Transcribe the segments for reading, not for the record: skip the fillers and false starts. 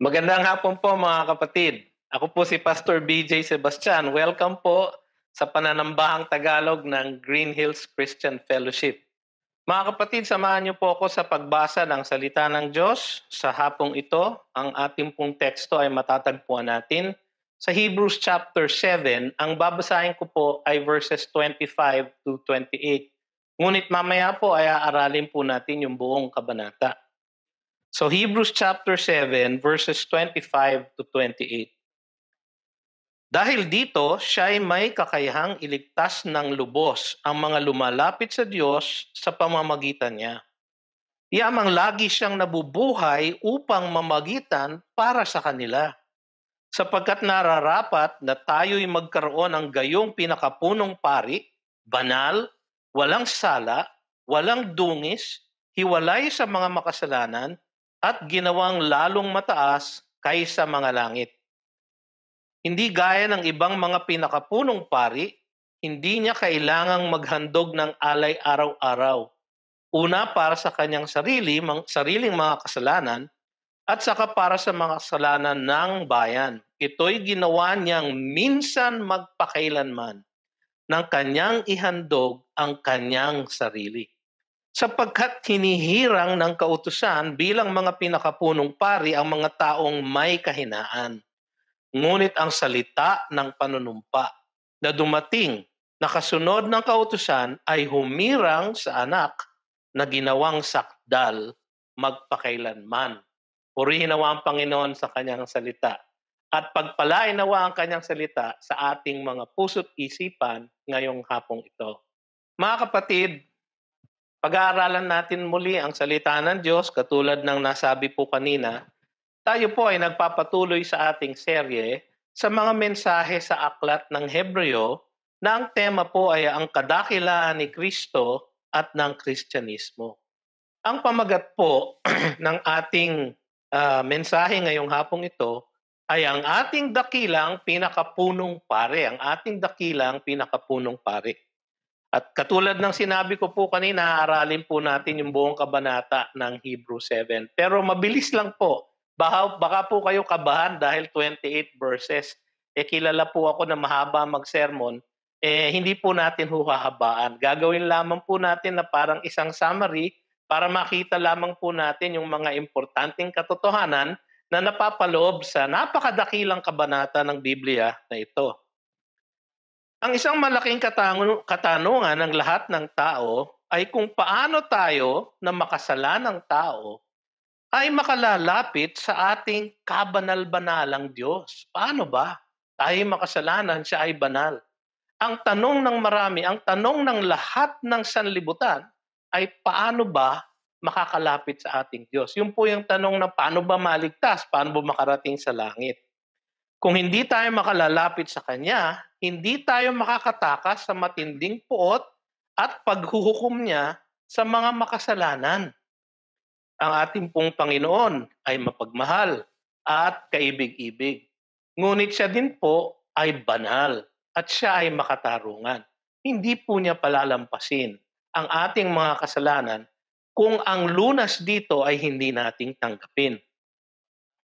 Magandang hapon po mga kapatid. Ako po si Pastor BJ Sebastian. Welcome po sa pananambahang Tagalog ng Green Hills Christian Fellowship. Mga kapatid, samahan niyo po ako sa pagbasa ng salita ng Diyos. Sa hapong ito, ang ating pong teksto ay matatagpuan natin sa Hebrews chapter 7. Ang babasahin ko po ay verses 25 to 28. Ngunit mamaya po ay aaralin po natin yung buong kabanata. So Hebrews chapter 7 verses 25 to 28. Dahil dito, siya ay may kakayahang iligtas ng lubos ang mga lumalapit sa Diyos sa pamamagitan niya. Yamang lagi siyang nabubuhay upang mamagitan para sa kanila. Sapagkat nararapat na tayo'y magkaroon ng gayong pinakapunong pari, banal, walang sala, walang dungis, hiwalay sa mga makasalanan, at ginawang lalong mataas kaysa mga langit. Hindi gaya ng ibang mga pinakapunong pari, hindi niya kailangang maghandog ng alay araw-araw. Una para sa kanyang sariling mga kasalanan at saka para sa mga kasalanan ng bayan. Ito'y ginawa niyang minsan magpakailanman nang kanyang ihandog ang kanyang sarili. Sapagkat hinihirang ng kautusan bilang mga pinakapunong pari ang mga taong may kahinaan. Ngunit ang salita ng panunumpa na dumating na kasunod ng kautusan ay humirang sa anak na ginawang sakdal magpakailanman. Purihin nawa ang Panginoon sa kanyang salita. At pagpalain nawa ang kanyang salita sa ating mga puso't isipan ngayong hapong ito. Mga kapatid, pag-aaralan natin muli ang salita ng Diyos katulad ng nasabi po kanina. Tayo po ay nagpapatuloy sa ating serye sa mga mensahe sa aklat ng Hebreo na ang tema po ay ang kadakilaan ni Kristo at ng Kristyanismo. Ang pamagat po ng ating mensahe ngayong hapong ito ay ang ating dakilang pinakapunong pare, ang ating dakilang pinakapunong pare. At katulad ng sinabi ko po kanina, aralin po natin yung buong kabanata ng Hebrew 7. Pero mabilis lang po. Baka po kayo kabahan dahil 28 verses. Kilala po ako na mahaba mag-sermon. Hindi po natin huhahabaan. Gagawin lamang po natin na parang isang summary para makita lamang po natin yung mga importanteng katotohanan na napapaloob sa napakadakilang kabanata ng Biblia na ito. Ang isang malaking katanungan ng lahat ng tao ay kung paano tayo na makasalanang tao ay makalalapit sa ating kabanal-banalang Diyos. Paano ba? Tayo makasalanan, siya ay banal. Ang tanong ng marami, ang tanong ng lahat ng sanlibutan ay paano ba makakalapit sa ating Diyos? Yun po yung tanong na paano ba maligtas? Paano ba makarating sa langit? Kung hindi tayo makalalapit sa Kanya, hindi tayo makakatakas sa matinding puot at paghuhukom niya sa mga makasalanan. Ang ating pong Panginoon ay mapagmahal at kaibig-ibig. Ngunit siya din po ay banal at siya ay makatarungan. Hindi po niya palalampasin ang ating mga kasalanan kung ang lunas dito ay hindi nating tanggapin.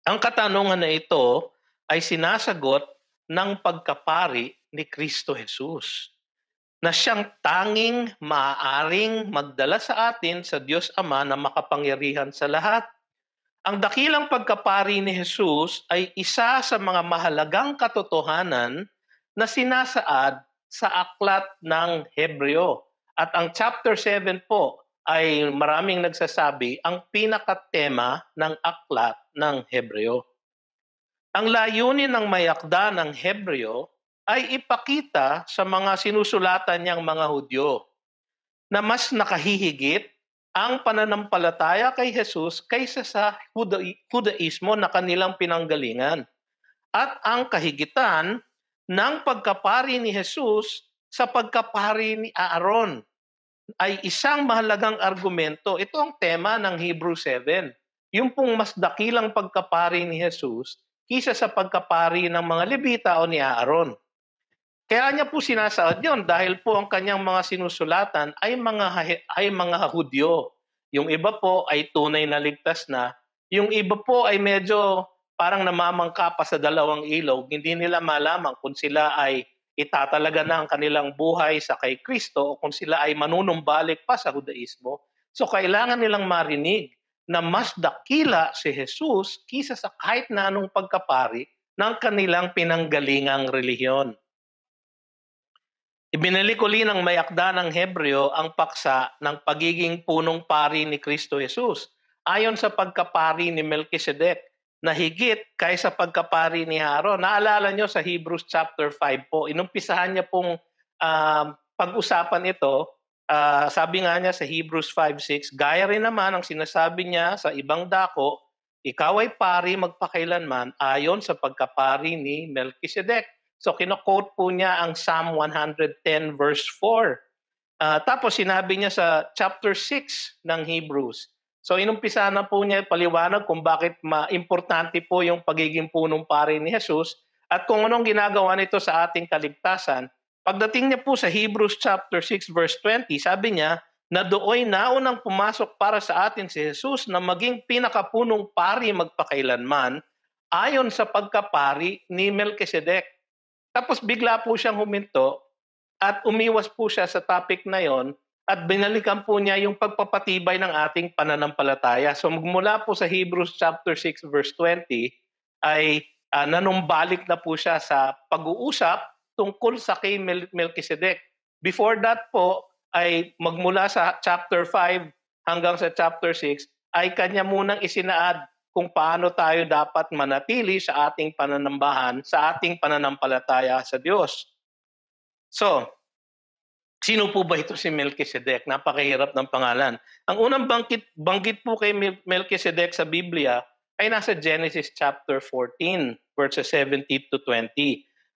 Ang katanungan na ito ay sinasagot ng pagkapari ni Kristo Jesus na siyang tanging maaaring magdala sa atin sa Diyos Ama na makapangyarihan sa lahat. Ang dakilang pagkapari ni Jesus ay isa sa mga mahalagang katotohanan na sinasaad sa aklat ng Hebreo. At ang chapter 7 po ay maraming nagsasabi ang pinakatema ng aklat ng Hebreo. Ang layunin ng may akda ng Hebreo ay ipakita sa mga sinusulatan niyang mga Hudyo na mas nakahihigit ang pananampalataya kay Jesus kaysa sa Judaismo na kanilang pinanggalingan at ang kahigitan ng pagkapari ni Jesus sa pagkapari ni Aaron ay isang mahalagang argumento. Ito ang tema ng Hebrew 7. Yung pong mas dakilang pagkapari ni Jesus kisa sa pagkapari ng mga Levita o ni Aaron. Kaya niya po sinasaad yun dahil po ang kanyang mga sinusulatan ay mga Hudyo. Yung iba po ay tunay na ligtas na. Yung iba po ay medyo parang namamangka pa sa dalawang ilog, hindi nila malaman kung sila ay itatalaga na ang kanilang buhay sa kay Kristo o kung sila ay manunumbalik pa sa Judaismo. So kailangan nilang marinig na mas dakila si Jesus kisa sa kahit na anong pagkapari ng kanilang pinanggalingang relihiyon. Ibinalik uli ng may akda ng Hebreo ang paksa ng pagiging punong pari ni Kristo Jesus ayon sa pagkapari ni Melchizedek na higit kaysa pagkapari ni Aaron. Naalala nyo sa Hebrews chapter 5 po, inumpisahan niya pong pag-usapan ito. Sabi nga niya sa Hebrews 5:6, gaya rin naman ang sinasabi niya sa ibang dako, ikaw ay pari magpakailanman ayon sa pagkapari ni Melchizedek. So kino-quote po niya ang Psalm 110 verse 4. Tapos sinabi niya sa chapter 6 ng Hebrews. So inumpisa na po niya paliwanag kung bakit importante po yung pagiging punong pari ni Jesus at kung anong ginagawa nito sa ating kaligtasan. Pagdating niya po sa Hebrews chapter 6 verse 20, sabi niya na dooy naunang pumasok para sa atin si Jesus na maging pinakapunong pari magpakailanman ayon sa pagkapari ni Melchizedek. Tapos bigla po siyang huminto at umiwas po siya sa topic na yon at binalikan po niya yung pagpapatibay ng ating pananampalataya. So magmula po sa Hebrews chapter 6 verse 20 ay nanumbalik na po siya sa pag-uusap tungkol sa kay Melchizedek. Before that po ay magmula sa chapter 5 hanggang sa chapter 6 ay kanya munang isinaad kung paano tayo dapat manatili sa ating pananambahan, sa ating pananampalataya sa Diyos. So, sino po ba ito si Melchizedek? Napakahirap ng pangalan. Ang unang banggit po kay Melchizedek sa Biblia ay nasa Genesis chapter 14, verses 17 to 20.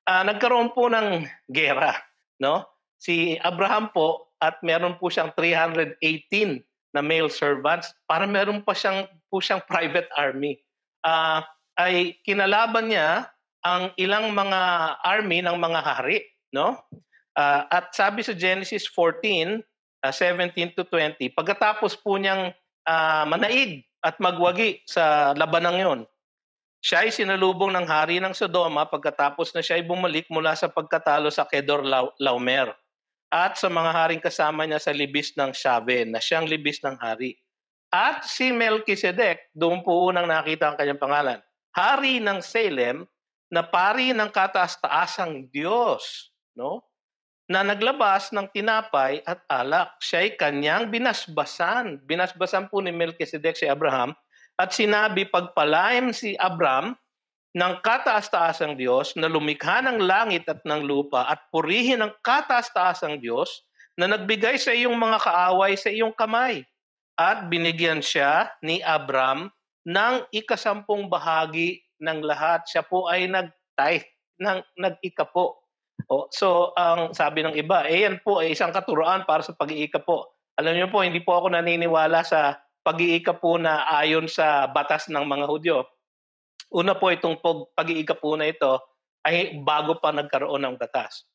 Nagkaroon po ng gera, no? Si Abraham po at meron po siyang 318 na male servants para meron pa siyang private army. Ay kinalaban niya ang ilang mga army ng mga hari, no? At sabi sa Genesis 14, 17 to 20, pagkatapos po niyang manaig at magwagi sa labanang yon, siya ay sinalubong ng hari ng Sodoma pagkatapos na siya ay bumalik mula sa pagkatalo sa Kedorlaomer at sa mga haring kasama niya sa libis ng Shaven, na siyang libis ng hari. At si Melchizedek, doon po unang nakita ang kanyang pangalan, hari ng Salem, na pari ng kataas-taasang Diyos, no? Na naglabas ng tinapay at alak. Siya ay kanyang binasbasan. Binasbasan po ni Melchizedek si Abraham at sinabi, pagpalain si Abraham ng kataas-taasang Diyos na lumikha ng langit at ng lupa at purihin ang kataas-taasang Diyos na nagbigay sa iyong mga kaaway sa iyong kamay. At binigyan siya ni Abraham ng 1/10 bahagi ng lahat. Siya po ay nag-tithe, nag-ikapo. So ang sabi ng iba, yan po ay isang katuruan para sa pag-iikapo. Alam niyo po, hindi po ako naniniwala sa pag-iikapo na ayon sa batas ng mga Hudyo. Una po itong pag-iikapo na ito ay bago pa nagkaroon ng batas.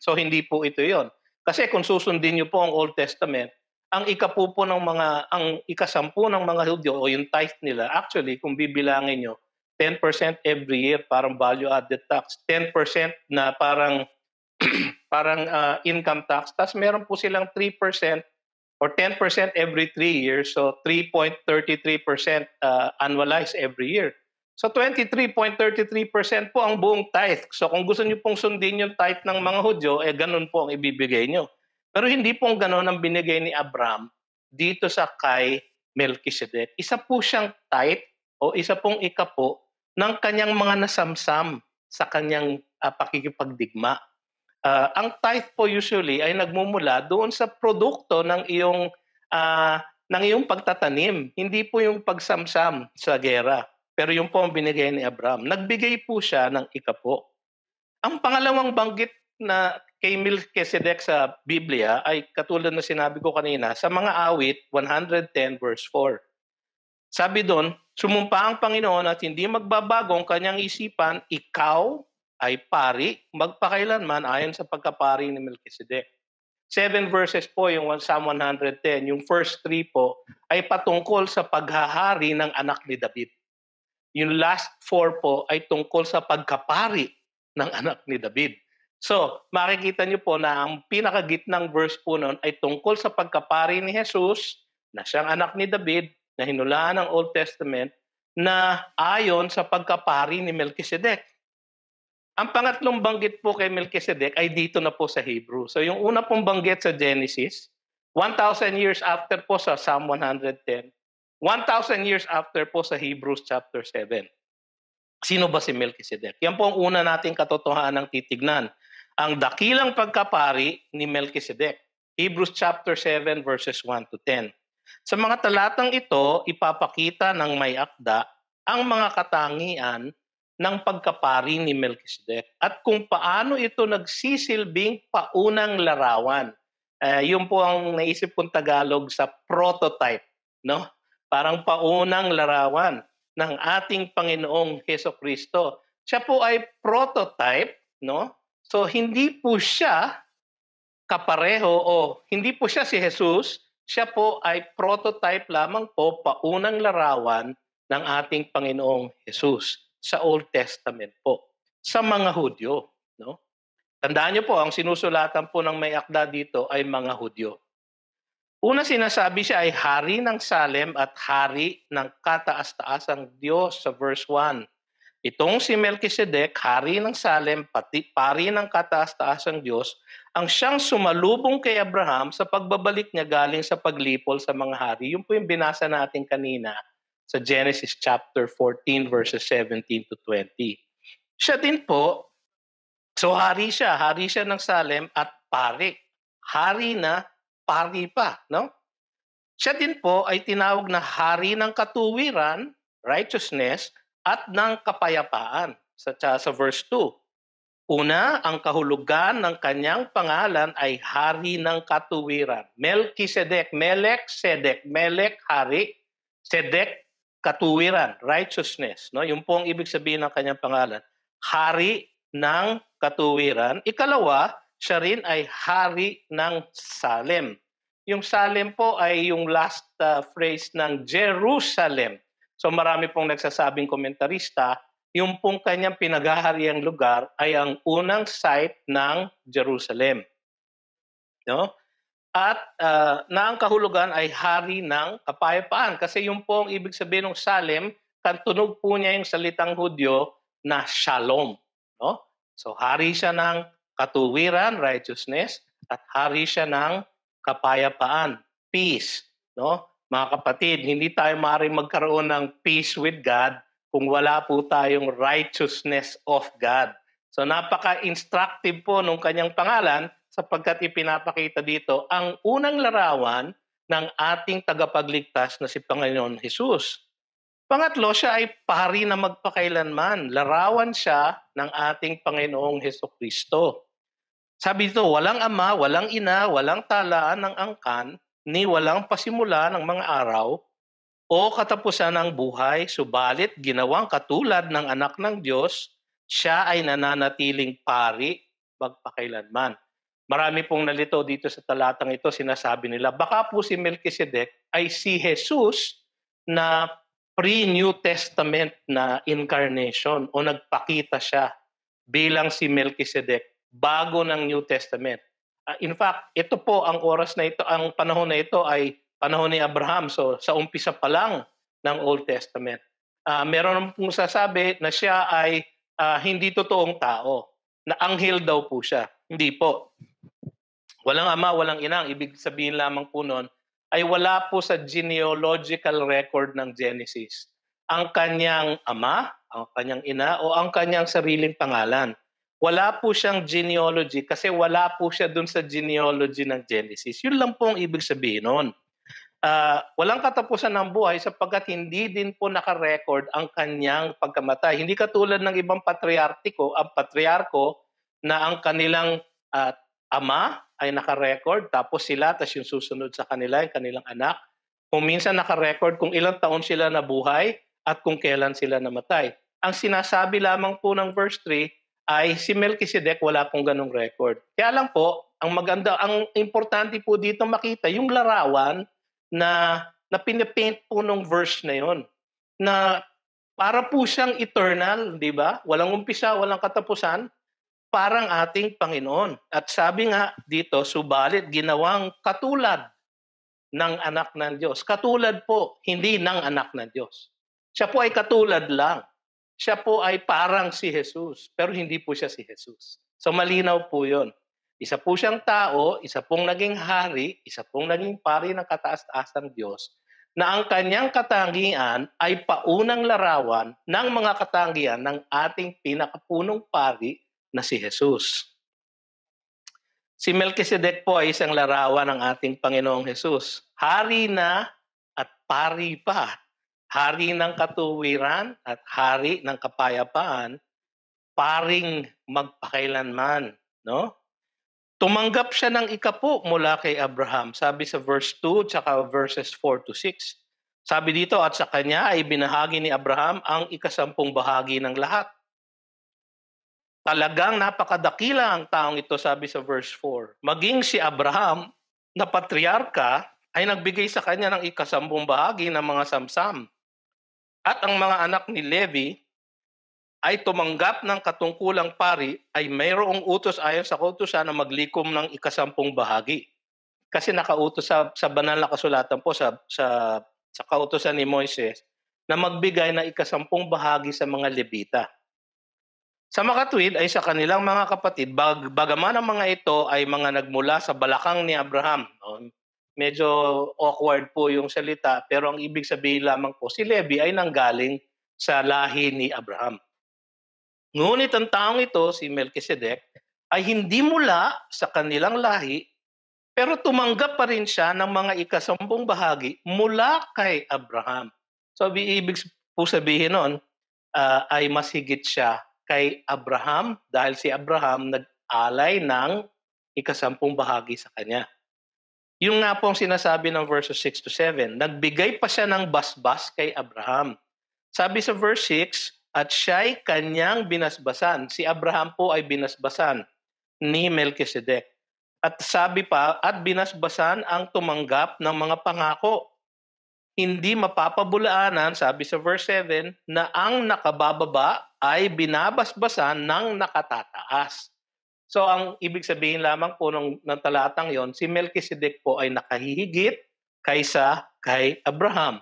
So hindi po ito yon. Kasi kung susundin niyo po ang Old Testament, ang ikapo po ng ang 10 ng mga Hudyo o yung tithe nila, actually kung bibilangin niyo, 10% every year parang value added tax, 10% na parang income tax, tapos meron po silang 3% or 10% every 3 years, so 3.33% annualized every year. So 23.33% po ang buong tithe. So kung gusto niyo pong sundin yung tithe ng mga Hudyo, ganun po ang ibibigay niyo. Pero hindi pong ganun ang binigay ni Abraham dito sa kay Melchizedek. Isa po siyang tithe o isa pong ikapo ng kanyang mga nasamsam sa kanyang pakikipagdigma. Ang tithe po usually ay nagmumula doon sa produkto ng iyong pagtatanim, hindi po yung pagsamsam sa gera. Pero yung po ang binigay ni Abraham. Nagbigay po siya ng ikapo. Ang pangalawang banggit na kay Melchizedek sa Biblia ay katulad na sinabi ko kanina sa mga awit 110 verse 4. Sabi doon, sumumpa ang Panginoon at hindi magbabago ang kanyang isipan, ikaw ay pari magpakailanman ayon sa pagkapari ni Melchizedek. 7 verses po yung Psalm 110. Yung first 3 po ay patungkol sa paghahari ng anak ni David. Yung last 4 po ay tungkol sa pagkapari ng anak ni David. So, makikita niyo po na ang pinakagitnang verse po noon ay tungkol sa pagkapari ni Jesus, na siyang anak ni David, na hinulaan ng Old Testament, na ayon sa pagkapari ni Melchizedek. Ang pangatlong banggit po kay Melchizedek ay dito na po sa Hebrew. So yung una pong banggit sa Genesis, 1,000 years after po sa Psalm 110, 1,000 years after po sa Hebrews chapter 7. Sino ba si Melchizedek? Yan po ang una nating katotohanan ng titignan. Ang dakilang pagkapari ni Melchizedek. Hebrews chapter 7 verses 1 to 10. Sa mga talatang ito, ipapakita ng may akda ang mga katangian ng pagkapari ni Melchizedek at kung paano ito nagsisilbing paunang larawan. Yun po ang naisip kong Tagalog sa prototype, no? Parang paunang larawan ng ating Panginoong Hesukristo. Siya po ay prototype, no? So hindi po siya kapareho o hindi po siya si Jesus, siya po ay prototype lamang po, paunang larawan ng ating Panginoong Jesus sa Old Testament po, sa mga Hudyo. No? Tandaan niyo po, ang sinusulatan po ng may akda dito ay mga Hudyo. Una sinasabi siya ay hari ng Salem at hari ng kataas-taasang Diyos sa verse 1. Itong si Melchizedek, hari ng Salem, pati pari ng kataas-taasang Diyos, ang siyang sumalubong kay Abraham sa pagbabalik niya galing sa paglipol sa mga hari. Yun po yung binasa natin kanina sa Genesis chapter 14 verses 17 to 20. Siya din po, so hari siya ng Salem at pari. Hari na pari pa, no? Siya din po ay tinawag na hari ng katuwiran, righteousness, at ng kapayapaan sa verse 2. Una, ang kahulugan ng kanyang pangalan ay hari ng katuwiran. Melchizedek, Melek, Sedek. Melek, hari. Sedek, katuwiran, righteousness. No? Yung po ang ibig sabihin ng kanyang pangalan. Hari ng katuwiran. Ikalawa, siya rin ay hari ng Salem. Yung Salem po ay yung last phrase ng Jerusalem. So marami pong nagsasabing komentarista, yung pong kanyang pinaghahariang lugar ay ang unang site ng Jerusalem. No? At na ang kahulugan ay hari ng kapayapaan. Kasi yung po ang ibig sabihin ng Salem, kantunog po niya yung salitang Hudyo na shalom. No? So hari siya ng katuwiran, righteousness, at hari siya ng kapayapaan, peace. No? Mga kapatid, hindi tayo maaaring magkaroon ng peace with God kung wala po tayong righteousness of God. So napaka-instructive po nung kanyang pangalan sapagkat ipinapakita dito ang unang larawan ng ating tagapagligtas na si Panginoon Jesus. Pangatlo, siya ay pari na magpakailanman. Larawan siya ng ating Panginoong Hesukristo. Sabi dito, walang ama, walang ina, walang talaan ng angkan, ni walang pasimula ng mga araw o katapusan ng buhay, subalit ginawang katulad ng anak ng Diyos, siya ay nananatiling pari magpakailanman. Marami pong nalito dito sa talatang ito, sinasabi nila, baka po si Melchizedek ay si Jesus na pre-New Testament na incarnation o nagpakita siya bilang si Melchizedek bago ng New Testament. In fact, ito po ang oras na ito, ang panahon na ito ay panahon ni Abraham. So sa umpisa pa lang ng Old Testament. Meron pong sasabi na siya ay hindi totoong tao. Na anghel daw po siya. Hindi po. Walang ama, walang ina. Ang ibig sabihin lamang po noon ay wala po sa genealogical record ng Genesis ang kanyang ama, ang kanyang ina, o ang kanyang sariling pangalan. Wala po siyang genealogy kasi wala po siya dun sa genealogy ng Genesis. Yun lang po ang ibig sabihin noon. Walang katapusan ng buhay sapagkat hindi din po nakarecord ang kanyang pagkamatay. Hindi katulad ng ibang patriarko na ang kanilang ama ay nakarecord, tapos sila, tapos yung susunod sa kanila, yung kanilang anak. Kung minsan nakarecord kung ilang taon sila nabuhay at kung kailan sila namatay. Ang sinasabi lamang po ng verse 3 ay si Melchizedek wala pong ganong record. Kaya lang po, ang importante po dito makita yung larawan na pinapaint po nung verse na yon, na Para po siyang eternal, di ba? Walang umpisa, walang katapusan, parang ating Panginoon. At sabi nga dito, subalit ginawang katulad ng anak ng Diyos. Katulad po, hindi ng anak ng Diyos. Siya po ay katulad lang. Siya po ay parang si Jesus, pero hindi po siya si Jesus. So malinaw po yun. Isa po siyang tao, isa pong naging hari, isa pong naging pari ng kataas-taasang Diyos, na ang kanyang katangian ay paunang larawan ng mga katangian ng ating pinakapunong pari na si Jesus. Si Melchizedek po ay isang larawan ng ating Panginoong Jesus. Hari na at pari pa. Hari ng katuwiran at hari ng kapayapaan, paring magpakailanman. No? Tumanggap siya ng ikapo mula kay Abraham. Sabi sa verse 2 tsaka verses 4 to 6. Sabi dito, at sa kanya ay binahagi ni Abraham ang ikasampung bahagi ng lahat. Talagang napakadakila ang taong ito, sabi sa verse 4. Maging si Abraham na patriarka ay nagbigay sa kanya ng ikasampung bahagi ng mga samsam. At ang mga anak ni Levi ay tumanggap ng katungkulang pari ay mayroong utos ayon sa kautusan na maglikom ng ikasampung bahagi. Kasi nakautos sa banal na kasulatan po sa kautusan ni Moises na magbigay ng ikasampung bahagi sa mga Levita. Sa makatwid ay sa kanilang mga kapatid, bagaman ang mga ito ay mga nagmula sa balakang ni Abraham. Medyo awkward po yung salita, pero ang ibig sabihin lamang po, si Levi ay nanggaling sa lahi ni Abraham. Ngunit ang taong ito, si Melchizedek, ay hindi mula sa kanilang lahi, pero tumanggap pa rin siya ng mga ikasampung bahagi mula kay Abraham. So ibig po sabihin nun, ay mas higit siya kay Abraham dahil si Abraham nag-alay ng ikasampung bahagi sa kanya. Yung nga pong sinasabi ng verses 6 to 7, nagbigay pa siya ng basbas kay Abraham. Sabi sa verse 6, at siya'y kanyang binasbasan. Si Abraham po ay binasbasan ni Melchizedek. At sabi pa, at binasbasan ang tumanggap ng mga pangako. Hindi mapapabulaanan, sabi sa verse 7, na ang nakabababa ay binabasbasan ng nakatataas. So ang ibig sabihin lamang po ng talatang yon, si Melchizedek po ay nakahihigit kaysa kay Abraham.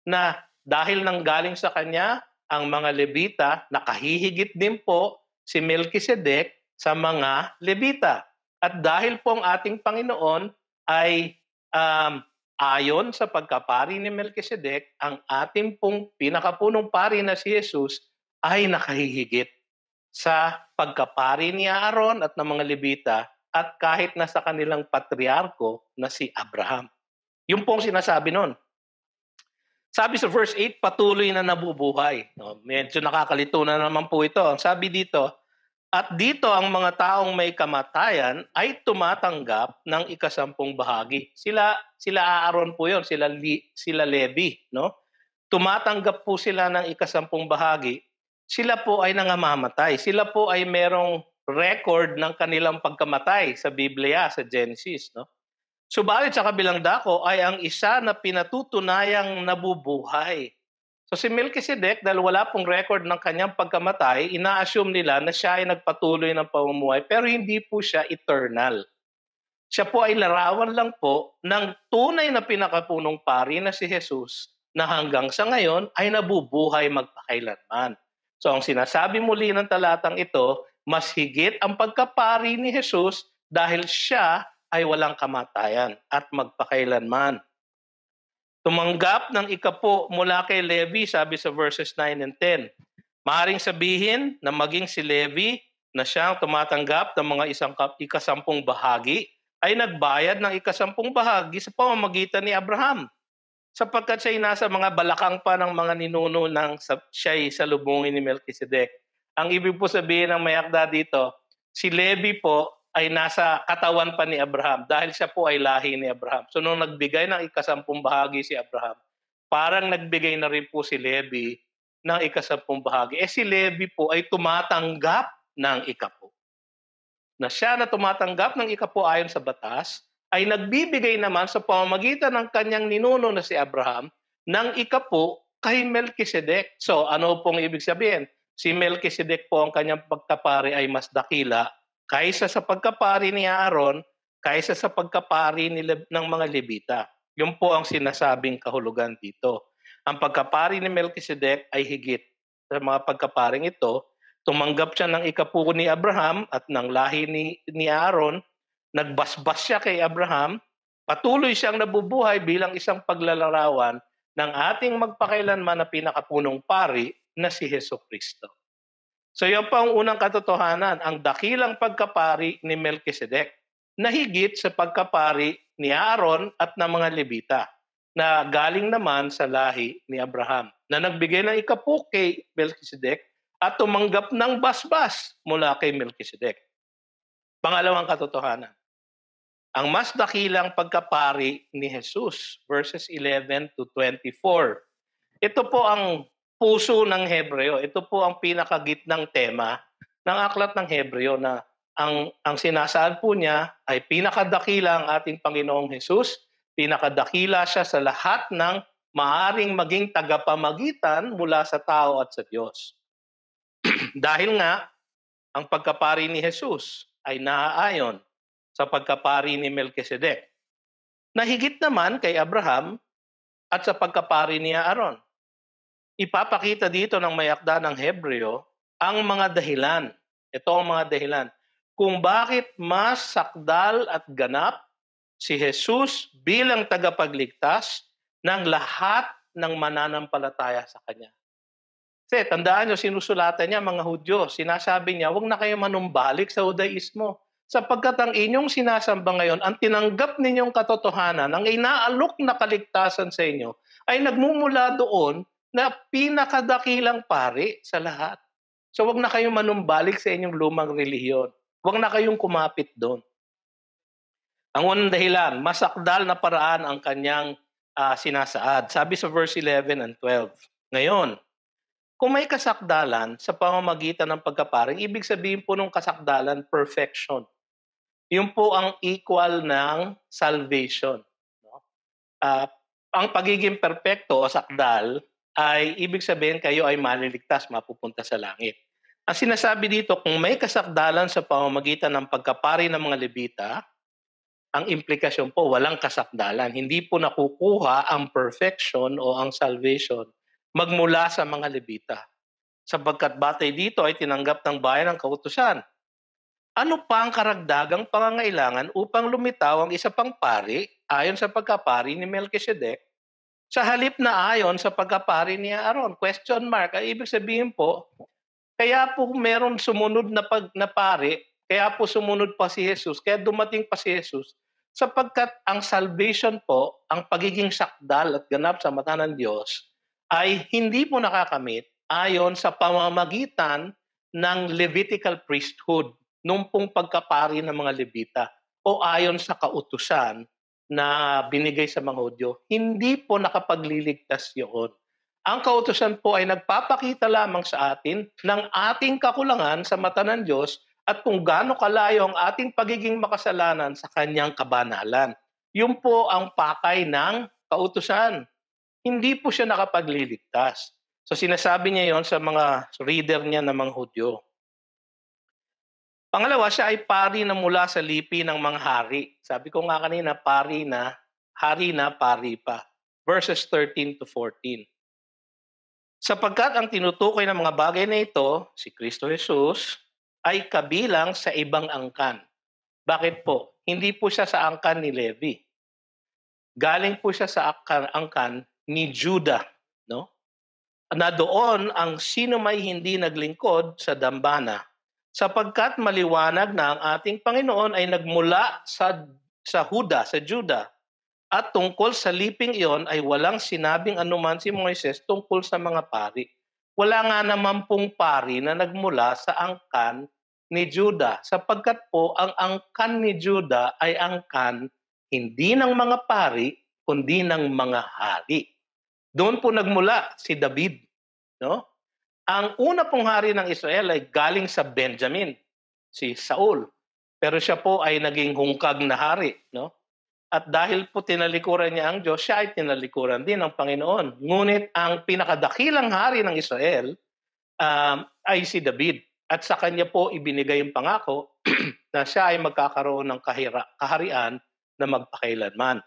Na dahil nanggaling sa kanya ang mga Levita, nakahihigit din po si Melchizedek sa mga Levita. At dahil po ang ating Panginoon ay ayon sa pagkapari ni Melchizedek, ang ating pong pinakapunong pari na si Jesus ay nakahihigit sa pagkapari ni Aaron at ng mga Levita at kahit na sa kanilang patriarko na si Abraham. Yung pong sinasabi nun. Sabi sa verse 8, patuloy na nabubuhay. Medyo nakakalito na naman po ito. Sabi dito, at dito ang mga taong may kamatayan ay tumatanggap ng ikasampung bahagi. Sila Aaron po 'yon, sila Levi, no? Tumatanggap po sila ng ikasampung bahagi. Sila po ay nangamamatay. Sila po ay merong record ng kanilang pagkamatay sa Biblia, sa Genesis, no? Subalit sa kabilang dako ay ang isa na pinatutunayang nabubuhay. So si Melchizedek, dahil wala pong record ng kanyang pagkamatay, ina-assume nila na siya ay nagpatuloy ng pamumuhay, pero hindi po siya eternal. Siya po ay larawan lang po ng tunay na pinakapunong pari na si Jesus na hanggang sa ngayon ay nabubuhay magpakailanman. So ang sinasabi muli ng talatang ito, mas higit ang pagkapari ni Jesus dahil siya ay walang kamatayan at magpakailanman. Tumanggap ng ikapo mula kay Levi, sabi sa verses 9 and 10. Maaring sabihin na maging si Levi na siyang tumatanggap ng mga ikasampung bahagi ay nagbayad ng ikasampung bahagi sa pamamagitan ni Abraham. Sapagkat siya'y nasa mga balakang pa ng mga ninuno ng siya'y salubungin ni Melchizedek. Ang ibig po sabihin ng may akda dito, si Levi po ay nasa katawan pa ni Abraham dahil siya po ay lahi ni Abraham. So nung nagbigay ng ikasampung bahagi si Abraham, parang nagbigay na rin po si Levi ng ikasampung bahagi. Si Levi po ay tumatanggap ng ikapo. Na siya na tumatanggap ng ikapo ayon sa batas, ay nagbibigay naman sa pamamagitan ng kanyang ninuno na si Abraham ng ikapo kay Melchizedek. So ano pong ibig sabihin? Si Melchizedek po ang kanyang pagkapari ay mas dakila kaysa sa pagkapari ni Aaron, kaysa sa pagkapari ng mga Levita. Yun po ang sinasabing kahulugan dito. Ang pagkapari ni Melchizedek ay higit sa mga pagkaparing ito. Tumanggap siya ng ikapuko ni Abraham at ng lahi ni Aaron. Nagbasbas siya kay Abraham. Patuloy siyang nabubuhay bilang isang paglalarawan ng ating magpakailanman na pinakapunong pari na si Jesucristo. So yan pa ang unang katotohanan, ang dakilang pagkapari ni Melchizedek na higit sa pagkapari ni Aaron at ng mga Levita na galing naman sa lahi ni Abraham na nagbigay ng ikapuk kay Melchizedek at tumanggap ng basbas mula kay Melchizedek. Pangalawang katotohanan, ang mas dakilang pagkapari ni Jesus, verses 11 to 24. Ito po ang puso ng Hebreo. Ito po ang pinakagitnang tema ng aklat ng Hebreo na ang sinasaad po niya ay pinakadakila ang ating Panginoong Jesus. Pinakadakila siya sa lahat ng maaring maging tagapamagitan mula sa tao at sa Diyos. Dahil nga, ang pagkapari ni Jesus ay naaayon sa pagkapari ni Melchizedek, na higit naman kay Abraham at sa pagkapari ni Aaron. Ipapakita dito ng may akda ng Hebreo ang mga dahilan. Ito ang mga dahilan kung bakit mas sakdal at ganap si Jesus bilang tagapagligtas ng lahat ng mananampalataya sa Kanya. Kasi tandaan nyo, sinusulatan niya mga Hudyo. Sinasabi niya, huwag na kayo manumbalik sa Judaismo. Sapagkat ang inyong sinasamba ngayon, ang tinanggap ninyong katotohanan, ang inaalok na kaligtasan sa inyo, ay nagmumula doon na pinakadakilang pari sa lahat. So huwag na kayong manumbalik sa inyong lumang relihiyon. Huwag na kayong kumapit doon. Ang unang dahilan, masakdal na paraan ang kanyang sinasaad. Sabi sa verse 11 and 12. Ngayon, kung may kasakdalan sa pamamagitan ng pagkaparing, ibig sabihin po ng kasakdalan, perfection. Yun po ang equal ng salvation. No? Ang pagiging perpekto o sakdal ay ibig sabihin kayo ay maliligtas, mapupunta sa langit. Ang sinasabi dito, kung may kasakdalan sa pamamagitan ng pagkapari ng mga Levita, ang implikasyon po, walang kasakdalan. Hindi po nakukuha ang perfection o ang salvation magmula sa mga Levita. Sapagkat batay dito ay tinanggap ng bayan ng kautusan. Ano pa ang karagdagang pangangailangan upang lumitaw ang isa pang pari ayon sa pagkapari ni Melchizedek sa halip na ayon sa pagkapari ni Aaron? Question mark. Ay ibig sabihin po, kaya po meron sumunod na pari, kaya po sumunod pa si Jesus, kaya dumating pa si Jesus, sapagkat ang salvation po, ang pagiging sakdal at ganap sa mata ng Diyos, ay hindi po nakakamit ayon sa pamamagitan ng Levitical priesthood, nung pong pagkapari ng mga Levita, o ayon sa kautusan na binigay sa mga Hudyo. Hindi po nakapagliligtas yun. Ang kautusan po ay nagpapakita lamang sa atin ng ating kakulangan sa mata ng Diyos at kung gaano kalayo ang ating pagiging makasalanan sa kanyang kabanalan. Yun po ang pakay ng kautusan. Hindi po siya nakapagliligtas. So sinasabi niya yon sa mga reader niya na mga Hudyo. Pangalawa, siya ay pari na mula sa lipi ng mga hari. Sabi ko nga kanina, pari na, hari na, pari pa. Verses 13 to 14. Sapagkat ang tinutukoy ng mga bagay na ito, si Kristo Jesus, ay kabilang sa ibang angkan. Bakit po? Hindi po siya sa angkan ni Levi. Galing po siya sa angkan ni Judah. No? Na doon ang sino may hindi naglingkod sa dambana, sapagkat maliwanag na ang ating Panginoon ay nagmula sa Judah, at tungkol sa liping iyon ay walang sinabing anuman si Moises tungkol sa mga pari. Wala nga naman pong pari na nagmula sa angkan ni Judah, sapagkat po ang angkan ni Judah ay angkan hindi ng mga pari, kundi ng mga hari. Doon po nagmula si David. No? Ang una pong hari ng Israel ay galing sa Benjamin, si Saul. Pero siya po ay naging hungkag na hari. No? At dahil po tinalikuran niya ang Diyos, siya ay tinalikuran din ng Panginoon. Ngunit ang pinakadakilang hari ng Israel ay si David. At sa kanya po ibinigay yung pangako na siya ay magkakaroon ng kaharian na magpakailanman.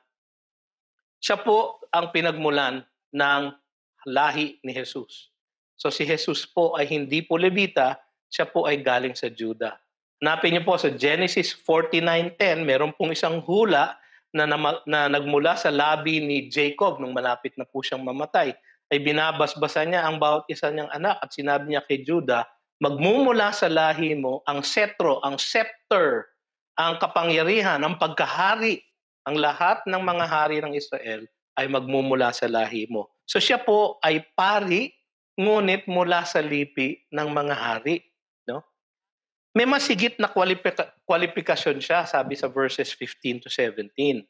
Siya po ang pinagmulan ng lahi ni Jesus. So si Jesus po ay hindi po Levita, siya po ay galing sa Juda. Hanapin niyo po sa Genesis 49:10, meron pong isang hula na nagmula sa labi ni Jacob nung malapit na po siyang mamatay. Ay binabasbasan niya ang bawat isa niyang anak at sinabi niya kay Juda, magmumula sa lahi mo ang setro, ang scepter, ang kapangyarihan, ang pagkahari. Ang lahat ng mga hari ng Israel ay magmumula sa lahi mo. So siya po ay pari, ngunit mula sa lipi ng mga hari. No? May masigit na kwalifikasyon siya, sabi sa verses 15 to 17.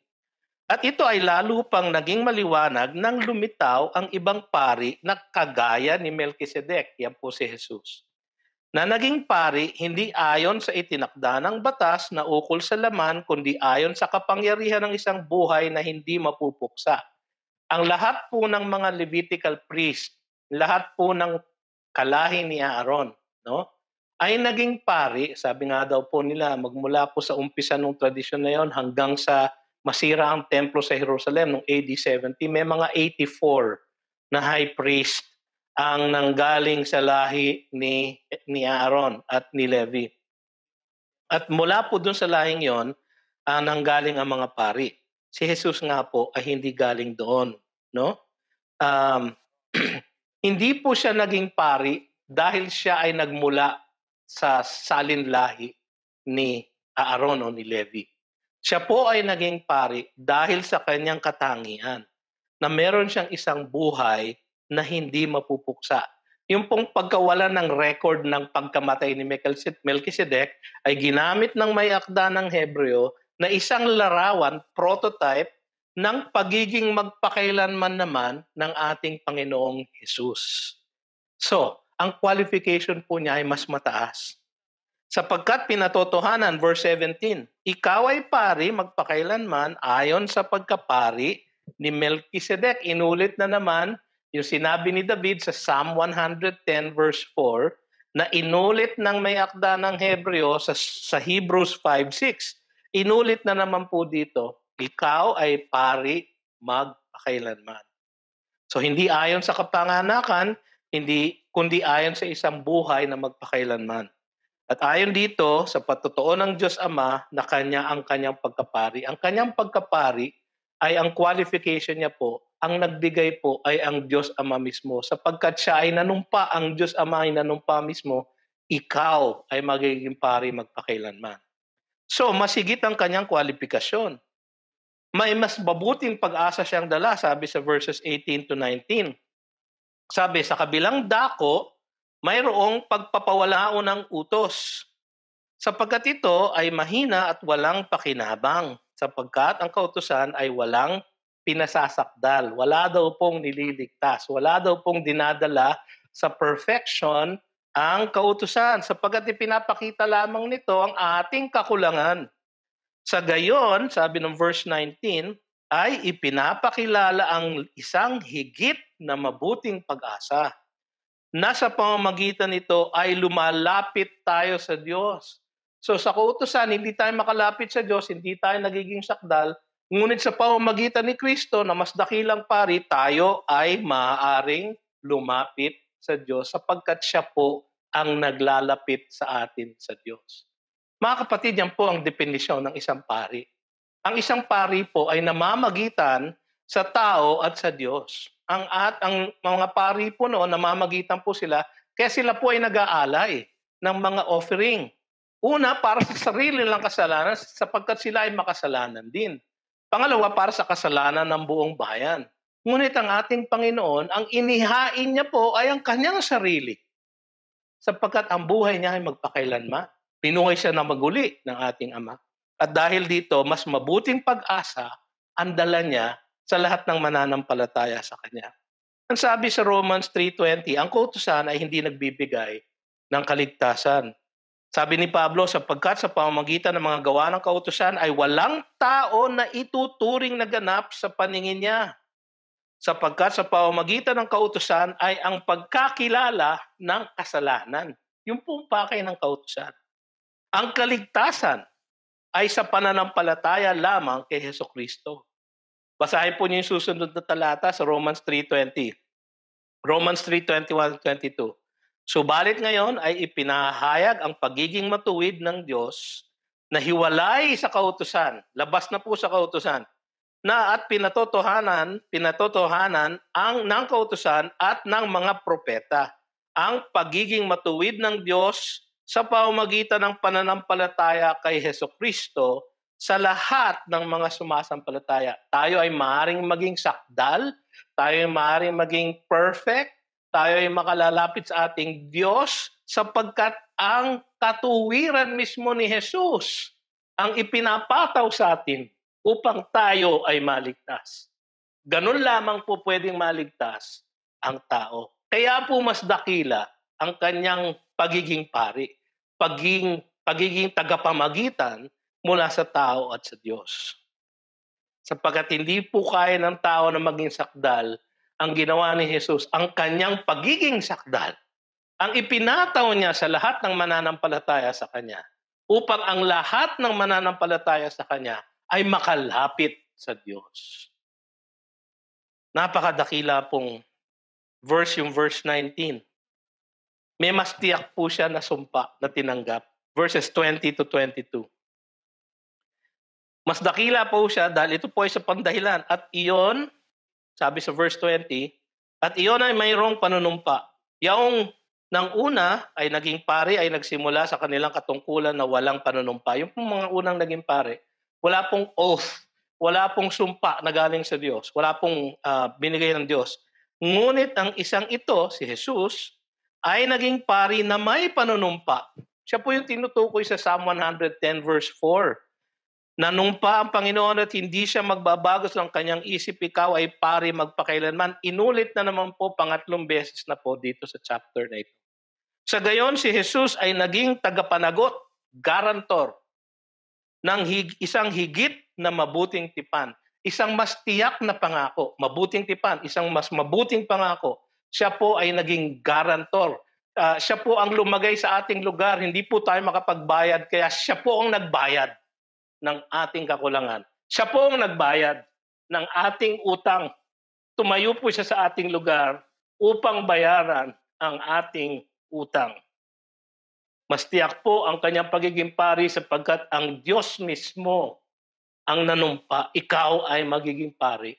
At ito ay lalo pang naging maliwanag nang lumitaw ang ibang pari na kagaya ni Melchizedek, yan po si Jesus, na naging pari hindi ayon sa itinakda ng batas na ukol sa laman, kundi ayon sa kapangyarihan ng isang buhay na hindi mapupuksa. Ang lahat po ng mga Levitical priest, lahat po ng kalahi ni Aaron, no, ay naging pari, sabi nga daw po nila, magmula po sa umpisa ng tradisyon na yon hanggang sa masira ang templo sa Jerusalem noong AD 70, may mga 84 na high priest ang nanggaling sa lahi ni Aaron at ni Levi. At mula po dun sa lahing yon, nanggaling ang mga pari. Si Jesus nga po ay hindi galing doon, no? Hindi po siya naging pari dahil siya ay nagmula sa salin lahi ni Aaron o ni Levi. Siya po ay naging pari dahil sa kanyang katangian na meron siyang isang buhay na hindi mapupuksa. Yung pong pagkawala ng record ng pagkamatay ni Melchizedek ay ginamit ng may akda ng Hebreo na isang larawan, prototype, ng pagiging magpakailanman naman ng ating Panginoong Jesus. So, ang qualification po niya ay mas mataas. Sapagkat pinatotohanan, verse 17, ikaw ay pari magpakailanman ayon sa pagkapari ni Melchizedek. Inulit na naman yung sinabi ni David sa Psalm 110 verse 4 na inulit ng may akda ng Hebreo sa Hebrews 5:6. Inulit na naman po dito, ikaw ay pari magpakailanman. So hindi ayon sa kapanganakan, kundi ayon sa isang buhay na magpakailanman. At ayon dito sa patutuo ng Diyos Ama na ang kanyang pagkapari. Ang kanyang pagkapari ay ang qualification niya po, ang nagbigay po ay ang Diyos Ama mismo. Sapagkat siya ay nanumpa, ang Diyos Ama ay nanumpa mismo, ikaw ay magiging pari magpakailanman. So, masigit ang kanyang kwalifikasyon. May mas mabuting pag-asa siyang dala, sabi sa verses 18 to 19. Sabi, sa kabilang dako, mayroong pagpapawalao ng utos. Sapagkat ito ay mahina at walang pakinabang, sapagkat ang kautusan ay walang pinasasakdal. Wala daw pong nililigtas. Wala daw pong dinadala sa perfection ang kautusan, sapagkat ipinapakita lamang nito ang ating kakulangan. Sa gayon, sabi ng verse 19, ay ipinapakilala ang isang higit na mabuting pag-asa. Nasa pamamagitan nito ay lumalapit tayo sa Diyos. So sa kautusan, hindi tayo makalapit sa Diyos, hindi tayo nagiging sakdal, ngunit sa pamamagitan ni Kristo na mas dakilang pari, tayo ay maaaring lumapit sa Diyos sapagkat siya po ang naglalapit sa atin sa Diyos. Mga kapatid, yan po ang definisyon ng isang pari. Ang isang pari po ay namamagitan sa tao at sa Diyos. Ang mga pari po noon, namamagitan po sila, kaya sila po ay nag-aalay ng mga offering. Una, para sa sarili lang kasalanan, sapagkat sila ay makasalanan din. Pangalawa, para sa kasalanan ng buong bayan. Ngunit ang ating Panginoon, ang inihain niya po ay ang kanyang sarili. Sapagkat ang buhay niya ay magpakailanman. Pinuhay siya na maguli ng ating Ama. At dahil dito, mas mabuting pag-asa ang dala niya sa lahat ng mananampalataya sa Kanya. Ang sabi sa Romans 3:20, ang kautusan ay hindi nagbibigay ng kaligtasan, Sabi ni Pablo, sapagkat sa pamamagitan ng mga gawa ng kautusan ay walang tao na ituturing na ganap sa paningin niya. Sapagkat sa pamamagitan ng kautusan ay ang pagkakilala ng kasalanan. Yung pong pakay ng kautusan. Ang kaligtasan ay sa pananampalataya lamang kay Hesukristo. Basahin po niyo yung susunod na talata sa Romans 3:20. Romans 3:21-22. Subalit ngayon ay ipinahayag ang pagiging matuwid ng Diyos na hiwalay sa kautusan, labas na po sa kautusan, na at pinatotohanan ang ng kautusan at ng mga propeta. Ang pagiging matuwid ng Diyos sa pamamagitan ng pananampalataya kay Hesukristo sa lahat ng mga sumasampalataya. Tayo ay maaaring maging sakdal, tayo ay maaaring maging perfect, tayo ay makalalapit sa ating Diyos sapagkat ang katuwiran mismo ni Jesus ang ipinapataw sa atin upang tayo ay maligtas. Ganun lamang po pwedeng maligtas ang tao. Kaya po mas dakila ang kanyang pagiging pari, pagiging tagapamagitan mula sa tao at sa Diyos. Sapagkat hindi po kaya ng tao na maging sakdal, ang ginawa ni Jesus, ang kanyang pagiging sakdal, ang ipinataw niya sa lahat ng mananampalataya sa kanya upang ang lahat ng mananampalataya sa kanya ay makalapit sa Diyos. Napakadakila pong verse yung verse 19. May mas tiyak po siya na sumpa na tinanggap. Verses 20-22. Mas dakila po siya dahil ito po ay sa pandahilan. At iyon, sabi sa verse 20, at iyon ay mayroong panunumpa. Yung nang una ay naging pari ay nagsimula sa kanilang katungkulan na walang panunumpa. Yung mga unang naging pari, wala pong oath, wala pong sumpa na galing sa Diyos, wala pong binigay ng Diyos. Ngunit ang isang ito, si Jesus, ay naging pari na may panunumpa. Siya po yung tinutukoy sa Psalm 110 verse 4. Nanumpa ang Panginoon at hindi siya magbabago sa kanyang isip, ikaw ay pari magpakailanman. Inulit na naman po pangatlong beses na po dito sa chapter na ito. Sa gayon, si Jesus ay naging tagapanagot, garantor, ng isang higit na mabuting tipan. Isang mas tiyak na pangako, mabuting tipan, isang mas mabuting pangako. Siya po ay naging garantor. Siya po ang lumagay sa ating lugar, hindi po tayo makapagbayad, kaya siya po ang nagbayad ng ating kakulangan. Siya po ang nagbayad ng ating utang. Tumayo po siya sa ating lugar upang bayaran ang ating utang. Mas tiyak po ang kanyang pagiging pari sapagkat ang Diyos mismo ang nanumpa, ikaw ay magiging pari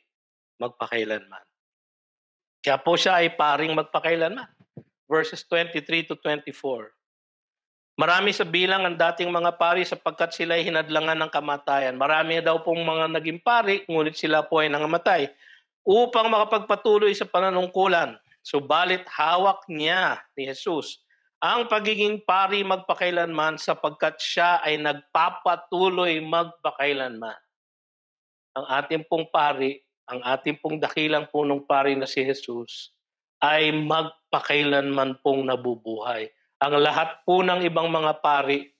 magpakailanman. Kaya po siya ay paring magpakailanman. Verses 23-24. Marami sa bilang ang dating mga pari sapagkat sila ay hinadlangan ng kamatayan. Marami daw pong mga naging pari, ngunit sila po ay nangamatay upang makapagpatuloy sa pananungkulan. Subalit hawak niya ni Jesus ang pagiging pari magpakailanman sapagkat siya ay nagpapatuloy magpakailanman. Ang ating pong pari, ang ating pong dakilang punong pari na si Jesus ay magpakailanman pong nabubuhay. Ang lahat po ng ibang mga pari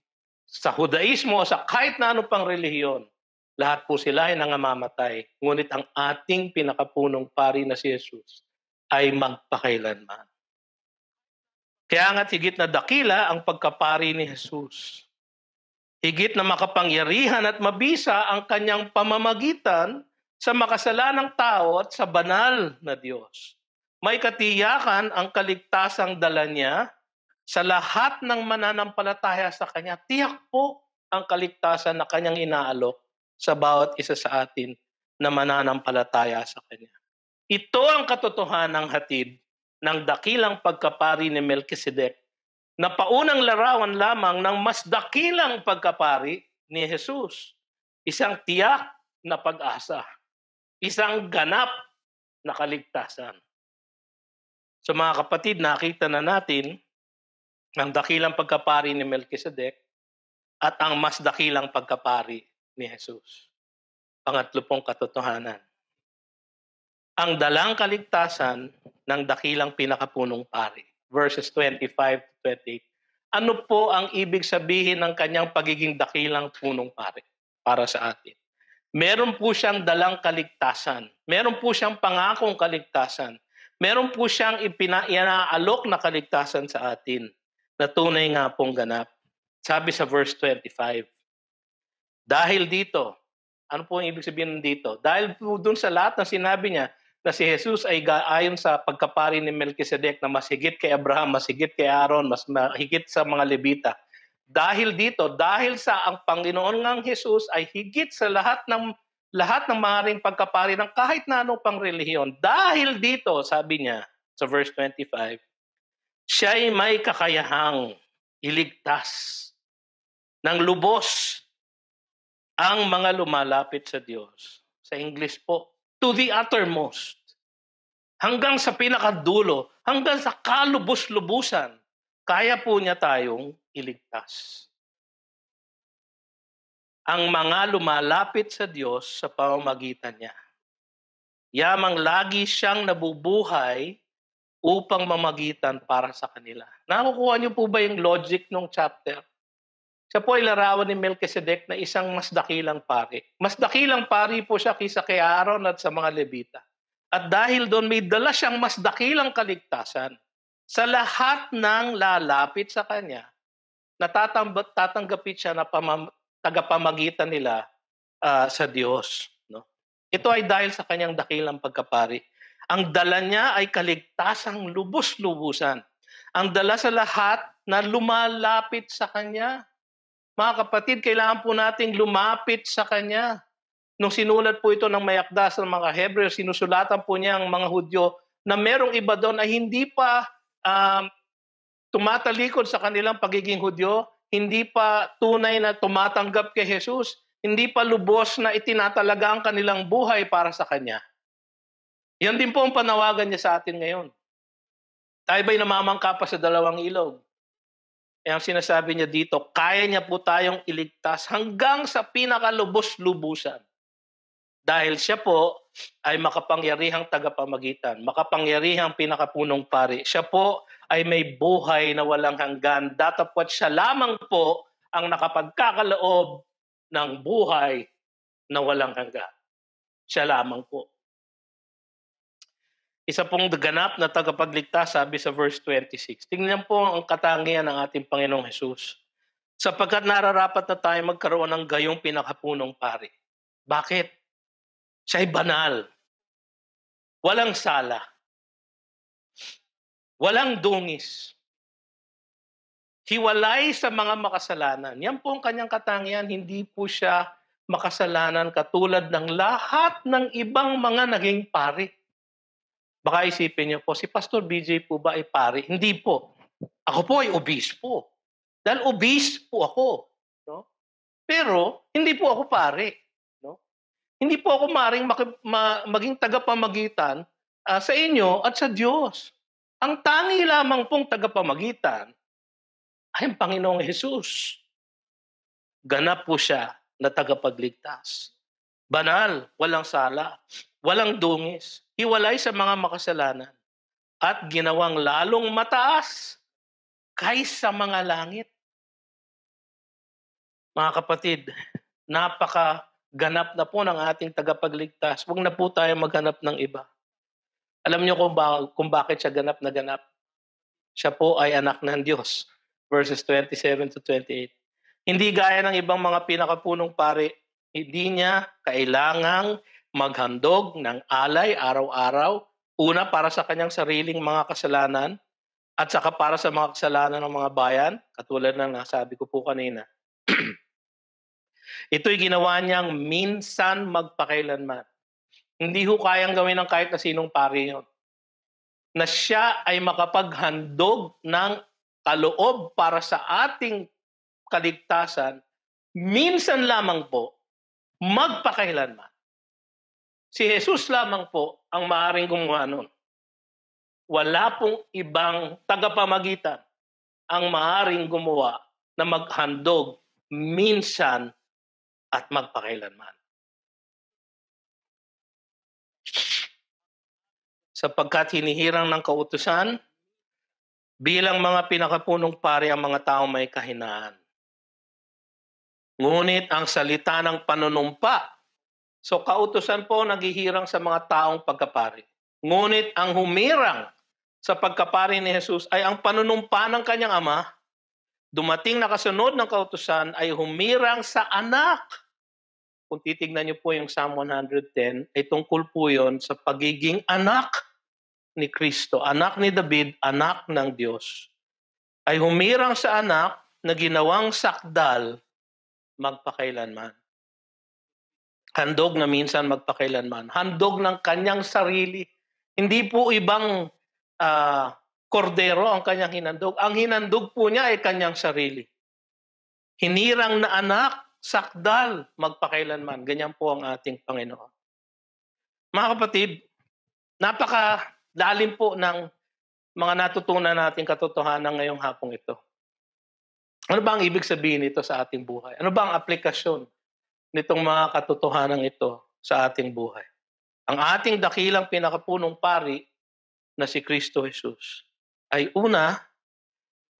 sa Judaismo o sa kahit na ano pang relihiyon, lahat po sila ay nangamamatay. Ngunit ang ating pinakapunong pari na si Jesus ay magpakailanman. Kaya nga't higit na dakila ang pagkapari ni Jesus. Higit na makapangyarihan at mabisa ang kanyang pamamagitan sa makasalanang tao at sa banal na Diyos. May katiyakan ang kaligtasang dala niya sa lahat ng mananampalataya sa Kanya. Tiyak po ang kaligtasan na Kanyang inaalok sa bawat isa sa atin na mananampalataya sa Kanya. Ito ang katotohanang hatid ng dakilang pagkapari ni Melchizedek na paunang larawan lamang ng mas dakilang pagkapari ni Jesus. Isang tiyak na pag-asa. Isang ganap na kaligtasan. So mga kapatid, nakita na natin ang dakilang pagkapari ni Melchizedek at ang mas dakilang pagkapari ni Jesus. Pangatlo pong katotohanan. Ang dalang kaligtasan ng dakilang pinakapunong pari. Verses 25-28. Ano po ang ibig sabihin ng kanyang pagiging dakilang punong pari para sa atin? Meron po siyang dalang kaligtasan. Meron po siyang pangakong kaligtasan. Meron po siyang inaalok na kaligtasan sa atin na tunay nga pong ganap. Sabi sa verse 25, dahil dito, ano po ang ibig sabihin dito? Dahil po dun sa lahat ng sinabi niya na si Jesus ay ayon sa pagkapari ni Melchizedek na mas higit kay Abraham, mas higit kay Aaron, mas higit sa mga Levita. Dahil dito, dahil sa ang Panginoon ngang Jesus ay higit sa lahat ng maaaring pagkapari ng kahit na anong pang relihiyon. Dahil dito, sabi niya sa verse 25, siya ay may kakayahang iligtas ng lubos ang mga lumalapit sa Diyos. Sa English po, to the uttermost. Hanggang sa pinakadulo, hanggang sa kalubos-lubusan, kaya po niya tayong iligtas. Ang mga lumalapit sa Diyos sa pamamagitan niya. Yamang lagi siyang nabubuhay upang mamagitan para sa kanila. Nakukuha niyo po ba yung logic ng chapter? Siya po ay larawan ni Melchizedek na isang mas dakilang pari. Mas dakilang pari po siya kaysa kay Aaron at sa mga Levita. At dahil doon may dala siyang mas dakilang kaligtasan sa lahat ng lalapit sa kanya, tatanggapit siya na tagapamagitan nila sa Diyos. No? Ito ay dahil sa kanyang dakilang pagkapari. Ang dala niya ay kaligtasang lubos-lubusan. Ang dala sa lahat na lumalapit sa kanya. Mga kapatid, kailangan po nating lumapit sa kanya. Nung sinulat po ito ng mayakda sa mga Hebreo, sinusulatan po niya ang mga Hudyo na merong iba doon ay hindi pa tumatalikod sa kanilang pagiging Hudyo, hindi pa tunay na tumatanggap kay Jesus, hindi pa lubos na itinatalaga ang kanilang buhay para sa Kanya. Yan din po ang panawagan niya sa atin ngayon. Tayo ba'y namamangka pa sa dalawang ilog? E ang sinasabi niya dito, kaya niya po tayong iligtas hanggang sa pinakalubos-lubusan. Dahil siya po ay makapangyarihang tagapamagitan, makapangyarihang pinakapunong pari. Siya po ay may buhay na walang hanggan. Datapwat siya lamang po ang nakapagkakaloob ng buhay na walang hanggan. Siya lamang po. Isa pong ganap na tagapagligtas, sabi sa verse 26. Tingnan po ang katangian ng ating Panginoong Hesus. Sapagkat nararapat na tayo magkaroon ng gayong pinakapunong pari. Bakit? Siya ay banal. Walang sala. Walang dungis. Hiwalay sa mga makasalanan. Yan po ang kanyang katangian. Hindi po siya makasalanan katulad ng lahat ng ibang mga naging pari. Baka isipin niyo po, si Pastor BJ po ba ay pari? Hindi po. Ako po ay obispo. Dahil obispo ako. No? Pero, hindi po ako pari. No? Hindi po ako maring maging tagapamagitan sa inyo at sa Diyos. Ang tangi lamang pong tagapamagitan ay ang Panginoong Hesus. Ganap po siya na tagapagligtas. Banal, walang sala, walang dungis, hiwalay sa mga makasalanan, at ginawang lalong mataas kaysa mga langit. Mga kapatid, napakaganap na po ng ating tagapagligtas. Huwag na po tayo maghanap ng iba. Alam niyo kung bakit siya ganap na ganap? Siya po ay anak ng Diyos. Verses 27 to 28. Hindi gaya ng ibang mga pinakapunong pari, hindi niya kailangang maghandog ng alay araw-araw. Una, para sa kanyang sariling mga kasalanan at saka para sa mga kasalanan ng mga bayan, katulad ng nasabi ko po kanina. Ito'y ginawa niyang minsan magpakailanman. Hindi ho kayang gawin ng kahit na sinong pari yun. Na siya ay makapaghandog ng kaloob para sa ating kaligtasan, minsan lamang po, magpakailanman. Si Jesus lamang po ang maaaring gumawa nun. Wala pong ibang tagapamagitan ang maaaring gumawa na maghandog minsan at magpakailanman. Sapagkat hinihirang ng kautusan Bilang mga pinakapunong pari ang mga taong may kahinaan. Ngunit ang salita ng panunumpa, so kautusan po naghihirang sa mga taong pagkapari. Ngunit ang humirang sa pagkapari ni Jesus ay ang panunumpa ng kanyang ama. Dumating na kasunod ng kautusan ay humirang sa anak. Kung titignan niyo po yung Psalm 110, ay tungkol po yon sa pagiging anak ni Kristo, anak ni David, anak ng Diyos. Ay humirang sa anak na ginawang sakdal magpakailanman. Handog na minsan magpakailanman. Handog ng kanyang sarili. Hindi po ibang kordero ang kanyang hinandog. Ang hinandog po niya ay kanyang sarili. Hinirang na anak, sakdal, magpakailanman. Ganyan po ang ating Panginoon. Mga kapatid, napakalalim po ng mga natutunan nating katotohanan ngayong hapong ito. Ano ba ang ibig sabihin nito sa ating buhay? Ano ba ang aplikasyon nitong mga katotohanan ito sa ating buhay? Ang ating dakilang pinakapunong pari na si Kristo Jesus ay una,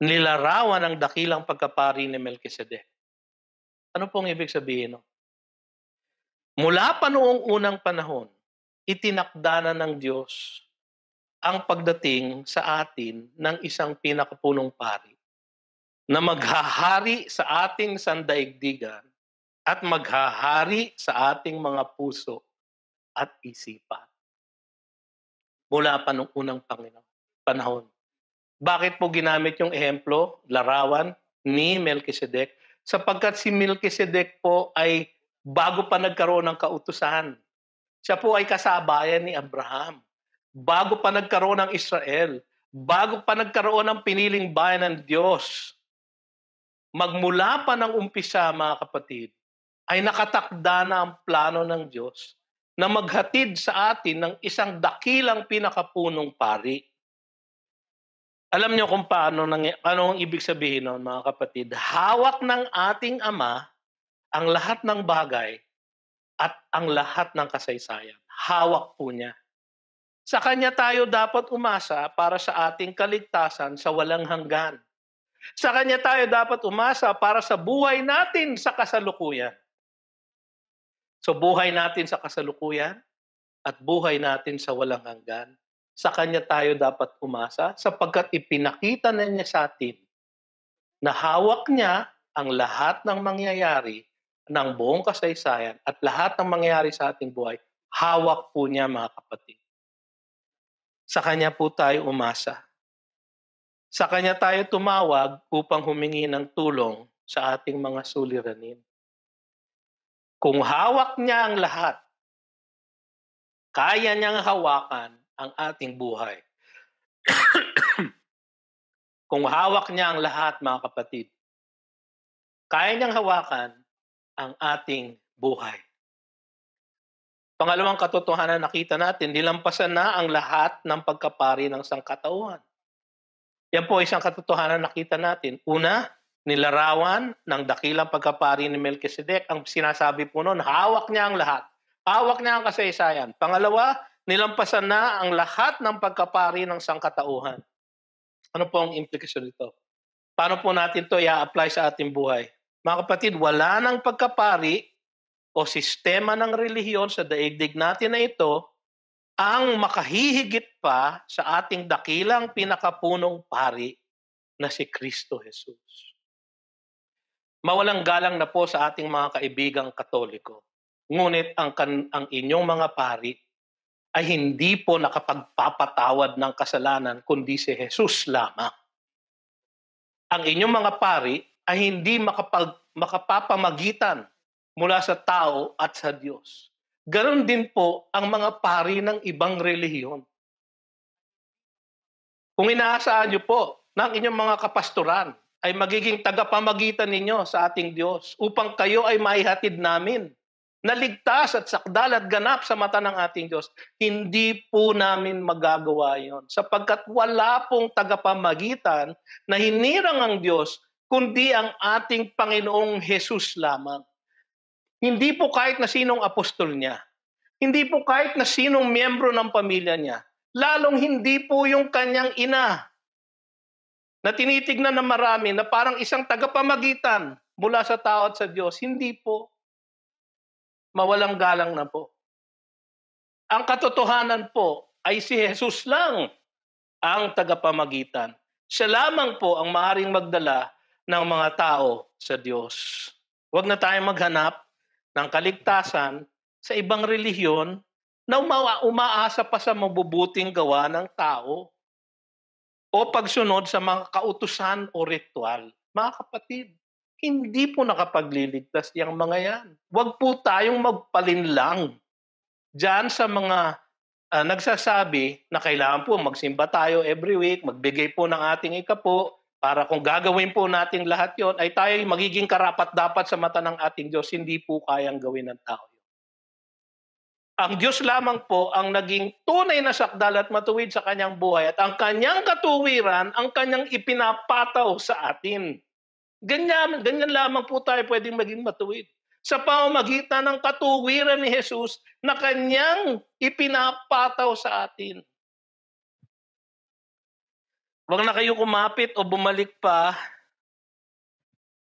nilarawan ang dakilang pagkapari ni Melchizedek. Ano pong ibig sabihin? Mula pa noong unang panahon, itinakda na ng Diyos ang pagdating sa atin ng isang pinakapunong pari na maghahari sa ating sandaigdigan at maghahari sa ating mga puso at isipan. Mula pa noong unang panahon. Bakit po ginamit yung ehemplo, larawan ni Melchizedek? Sapagkat si Melchizedek po ay bago pa nagkaroon ng kautusan. Siya po ay kasabayan ni Abraham. Bago pa nagkaroon ng Israel. Bago pa nagkaroon ng piniling bayan ng Diyos. Magmula pa ng umpisa, mga kapatid, ay nakatakda na ang plano ng Diyos na maghatid sa atin ng isang dakilang pinakapunong pari. Alam niyo kung ano ang ibig sabihin nun, mga kapatid? Hawak ng ating Ama ang lahat ng bagay at ang lahat ng kasaysayan. Hawak po niya. Sa Kanya tayo dapat umasa para sa ating kaligtasan sa walang hanggan. Sa Kanya tayo dapat umasa para sa buhay natin sa kasalukuyan. So buhay natin sa kasalukuyan at buhay natin sa walang hanggan. Sa Kanya tayo dapat umasa sapagkat ipinakita na niya sa atin na hawak niya ang lahat ng mangyayari ng buong kasaysayan at lahat ng mangyayari sa ating buhay, hawak po niya, mga kapatid. Sa Kanya po tayo umasa. Sa Kanya tayo tumawag upang humingi ng tulong sa ating mga suliranin. Kung hawak niya ang lahat, kaya niyang hawakan ang ating buhay. Kung hawak niya ang lahat, mga kapatid, kaya niyang hawakan ang ating buhay. Pangalawang katotohanan na nakita natin, nilampasan na ang lahat ng pagkapari ng sangkatauhan. Yan po isang katotohanan na nakita natin. Una, nilarawan ng dakilang pagkapari ni Melchizedek. Ang sinasabi po noon, hawak niya ang lahat. Hawak niya ang kasaysayan. Pangalawa, nilampasan na ang lahat ng pagkapari ng sangkatauhan. Ano po ang implikasyon nito? Paano po natin ito i-apply sa ating buhay? Mga kapatid, wala nang pagkapari o sistema ng relihiyon sa daigdig natin na ito ang makahihigit pa sa ating dakilang pinakapunong pari na si Kristo Jesus. Mawalang galang na po sa ating mga kaibigang Katoliko. Ngunit ang inyong mga pari ay hindi po nakapagpapatawad ng kasalanan kundi si Jesus lamang. Ang inyong mga pari ay hindi makapapamagitan mula sa tao at sa Diyos. Ganon din po ang mga pari ng ibang relihiyon. Kung inaasahan niyo po ng inyong mga kapastoran ay magiging tagapamagitan ninyo sa ating Diyos upang kayo ay maihatid namin na ligtas at sakdal at ganap sa mata ng ating Diyos, hindi po namin magagawa yon sapagkat wala pong tagapamagitan na hinirang ang Diyos kundi ang ating Panginoong Jesus lamang. Hindi po kahit na sinong apostol niya. Hindi po kahit na sinong miyembro ng pamilya niya. Lalong hindi po yung kanyang ina. na tinitignan ng marami na parang isang tagapamagitan mula sa tao at sa Diyos. Hindi po. Mawalang galang na po. Ang katotohanan po ay si Jesus lang ang tagapamagitan. Siya lamang po ang maaaring magdala ng mga tao sa Diyos. Huwag na tayong maghanap ng kaligtasan sa ibang relihiyon na umaasa pa sa mabubuting gawa ng tao o pagsunod sa mga kautusan o ritual. Mga kapatid, hindi po nakapagliligtas yung mga yan. Huwag po tayong magpalinlang diyan sa mga nagsasabi na kailangan po magsimba tayo every week, magbigay po ng ating ikapo, para kung gagawin po natin lahat yon ay tayo magiging karapat-dapat sa mata ng ating Diyos. Hindi po kayang gawin ng tao. Ang Diyos lamang po ang naging tunay na sakdal at matuwid sa kanyang buhay at ang kanyang katuwiran ang kanyang ipinapataw sa atin. Ganyan lamang po tayo pwedeng maging matuwid. Sa pamamagitan ng katuwiran ni Jesus na kanyang ipinapataw sa atin. Huwag na kayo kumapit o bumalik pa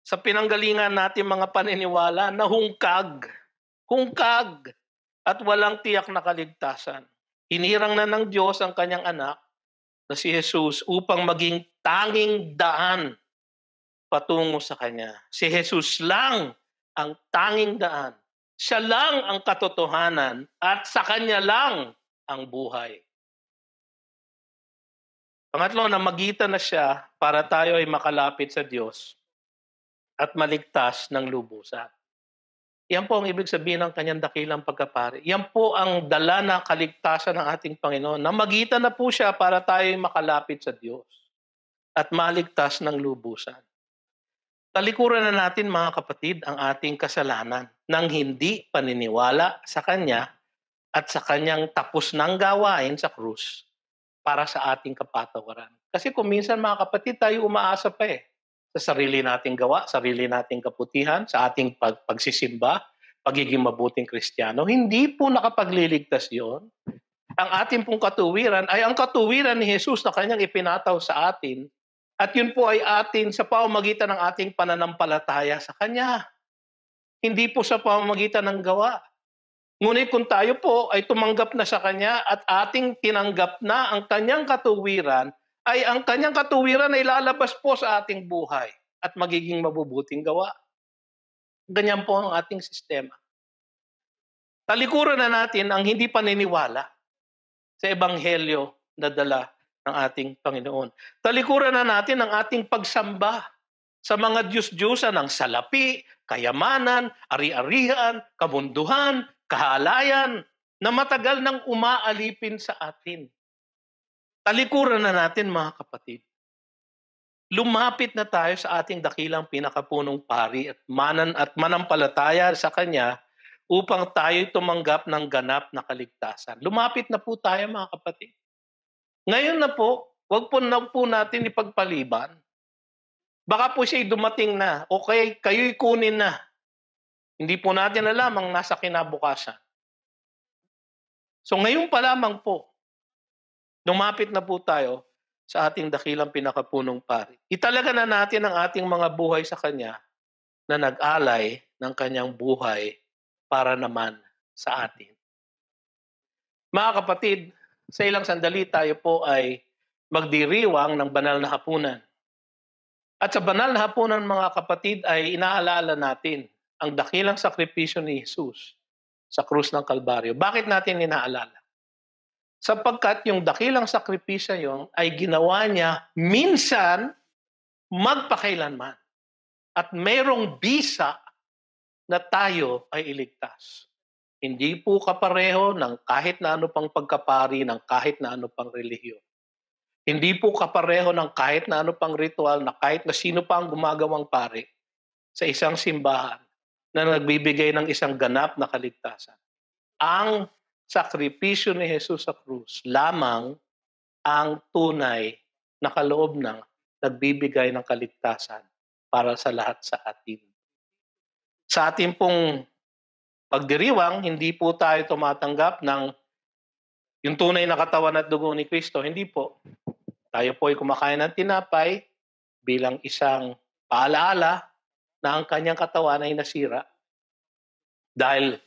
sa pinanggalingan natin mga paniniwala na hungkag at walang tiyak na kaligtasan. Hinirang na ng Diyos ang kanyang anak na si Jesus upang maging tanging daan patungo sa kanya. Si Jesus lang ang tanging daan. Siya lang ang katotohanan at sa kanya lang ang buhay. Pangatlo, namagitan na siya para tayo ay makalapit sa Diyos at maligtas ng lubusan. Yan po ang ibig sabihin ng kanyang dakilang pagkapari. Yan po ang dala na kaligtasan ng ating Panginoon. Namagitan na po siya para tayo ay makalapit sa Diyos at maligtas ng lubusan. Talikuran na natin mga kapatid ang ating kasalanan nang hindi paniniwala sa Kanya at sa Kanyang tapos ng gawain sa krus para sa ating kapatawaran. Kasi kung minsan mga kapatid tayo umaasa pa sa sarili nating gawa, sarili nating kaputihan, sa ating pagsisimba, pagiging mabuting Kristiyano. Hindi po nakapagliligtas yon. Ang ating pong katuwiran ay ang katuwiran ni Jesus na Kanyang ipinataw sa atin. At yun po ay atin sa pamamagitan ng ating pananampalataya sa Kanya. Hindi po sa pamamagitan ng gawa. Ngunit kung tayo po ay tumanggap na sa Kanya at ating tinanggap na ang Kanyang katuwiran, ay ang Kanyang katuwiran ay lalabas po sa ating buhay at magiging mabubuting gawa. Ganyan po ang ating sistema. Talikuran na natin ang hindi paniniwala sa ebanghelyo na dala ng ating Panginoon. Talikuran na natin ang ating pagsamba sa mga Diyos-Diyosan ng salapi, kayamanan, ari-arihan, kabunduhan, kahalayan na matagal nang umaalipin sa atin. Talikuran na natin mga kapatid. Lumapit na tayo sa ating dakilang pinakapunong pari at manampalataya sa Kanya upang tayo tumanggap ng ganap na kaligtasan. Lumapit na po tayo mga kapatid. Ngayon na po, wag po natin ipagpaliban. Baka po siya'y dumating na, okay, kayo'y kunin na. Hindi po natin alam ang nasa kinabukasan. So ngayon pa lamang po, lumapit na po tayo sa ating dakilang pinakapunong pari. Italaga na natin ang ating mga buhay sa Kanya na nag-alay ng Kanyang buhay para naman sa atin. Mga kapatid, sa ilang sandali tayo po ay magdiriwang ng banal na hapunan. At sa banal na hapunan mga kapatid ay inaalala natin ang dakilang sakripisyo ni Jesus sa krus ng Kalbaryo. Bakit natin inaalala? Sapagkat yung dakilang sakripisyo yon ay ginawa niya minsan magpakailanman. At mayroong bisa na tayo ay iligtas. Hindi po kapareho ng kahit na ano pang pagkapari, ng kahit na ano pang relihiyon. Hindi po kapareho ng kahit na ano pang ritual, na kahit na sino pa ang gumagawang pari sa isang simbahan na nagbibigay ng isang ganap na kaligtasan. Ang sakripisyo ni Jesus sa krus lamang ang tunay na kaloob ng nagbibigay ng kaligtasan para sa lahat sa atin. Sa ating pong pagdiriwang, hindi po tayo tumatanggap ng yung tunay na katawan at dugo ni Kristo. Hindi po. Tayo po ay kumakain ng tinapay bilang isang paalaala na ang kanyang katawan ay nasira dahil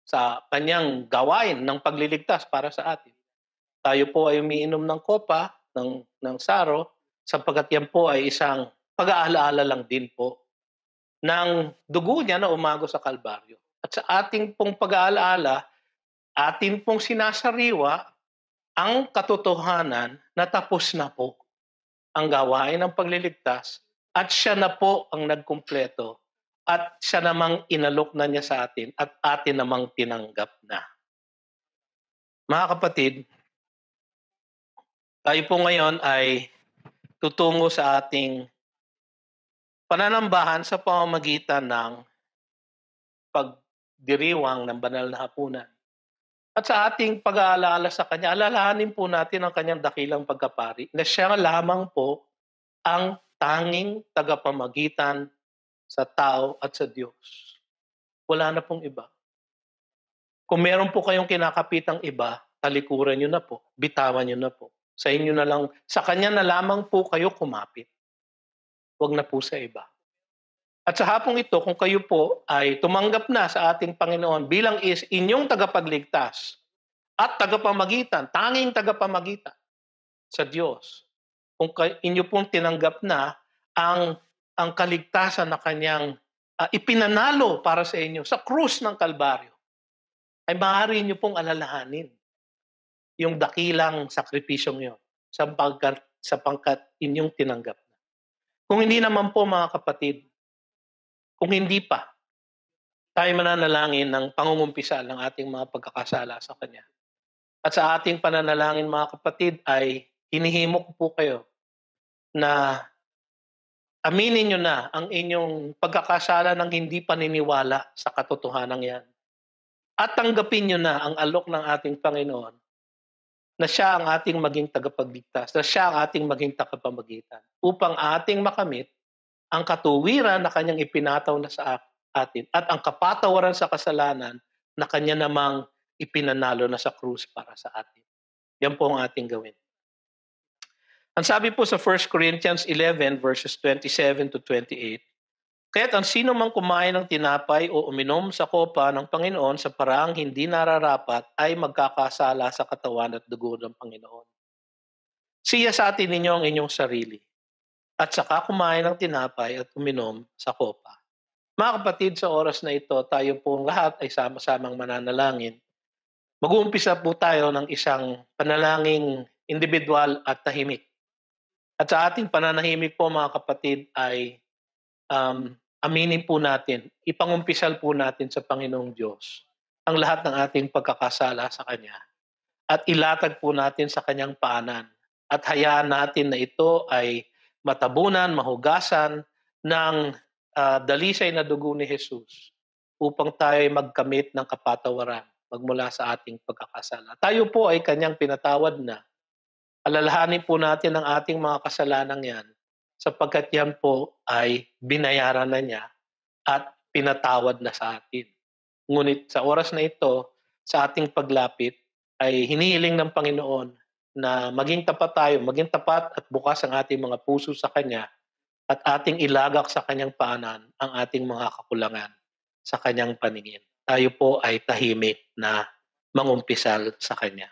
sa kanyang gawain ng pagliligtas para sa atin. Tayo po ay umiinom ng kopa, ng saro, sapagkat yan po ay isang pag-aalaala lang din po ng dugo niya na umago sa Kalbaryo. At sa ating pong pag-aalaala, atin pong sinasariwa ang katotohanan na tapos na po ang gawain ng pagliligtas at siya na po ang nagkumpleto at siya namang inalok na niya sa atin at atin namang tinanggap na. Mga kapatid, tayo po ngayon ay tutungo sa ating pananambahan sa pamamagitan ng pagdiriwang ng banal na hapunan. At sa ating pag-aalala sa Kanya, alalahanin po natin ang Kanyang dakilang pagkapari na siya lamang po ang tanging tagapamagitan sa tao at sa Diyos. Wala na pong iba. Kung meron po kayong kinakapitang iba, talikuran nyo na po, bitawan nyo na po. Sa inyo na lang, sa Kanya na lamang po kayo kumapit. Huwag na po sa iba. At sa hapong ito, kung kayo po ay tumanggap na sa ating Panginoon bilang inyong tagapagligtas at tagapamagitan, tanging tagapamagitan sa Diyos, kung inyo pong tinanggap na ang kaligtasan na Kanyang ipinanalo para sa inyo sa krus ng Kalbaryo, ay maaari nyo pong alalahanin yung dakilang sakripisyong yun sapagkat inyong tinanggap na. Kung hindi naman po mga kapatid, kung hindi pa, tayo mananalangin ng pangungumpisal ng ating mga pagkakasala sa Kanya. At sa ating pananalangin mga kapatid ay hinihimo ko po kayo na aminin nyo na ang inyong pagkakasala ng hindi paniniwala sa katotohanan yan. At tanggapin nyo na ang alok ng ating Panginoon na siya ang ating maging tagapagligtas, na siya ang ating maging tagapamagitan upang ating makamit ang katuwiran na Kanyang ipinataw na sa atin at ang kapatawaran sa kasalanan na Kanya namang ipinanalo na sa krus para sa atin. Yan po ang ating gawin. Ang sabi po sa 1 Corinthians 11 verses 27 to 28, kaya't ang sino mang kumain ng tinapay o uminom sa kopa ng Panginoon sa paraang hindi nararapat ay magkakasala sa katawan at dugo ng Panginoon. Siya sa atin ninyo ang inyong sarili at saka kumain ng tinapay at uminom sa kopa. Mga kapatid, sa oras na ito, tayo pong lahat ay sama-samang mananalangin. Mag-uumpisa po tayo ng isang panalangin individual at tahimik. At sa ating pananahimik po mga kapatid ay aminin po natin, ipangumpisal po natin sa Panginoong Diyos ang lahat ng ating pagkakasala sa Kanya. At ilatag po natin sa Kanyang paanan. At hayaan natin na ito ay matabunan, mahugasan ng dalisay na dugo ni Jesus upang tayo ay magkamit ng kapatawaran magmula sa ating pagkakasala. Tayo po ay Kanyang pinatawad na. Alalahanin po natin ang ating mga kasalanan yan sapagkat yan po ay binayaran na niya at pinatawad na sa atin. Ngunit sa oras na ito, sa ating paglapit, ay hinihiling ng Panginoon na maging tapat tayo, maging tapat at bukas ang ating mga puso sa Kanya at ating ilagak sa Kanyang paanan ang ating mga kakulangan sa Kanyang paningin. Tayo po ay tahimik na mangumpisal sa Kanya.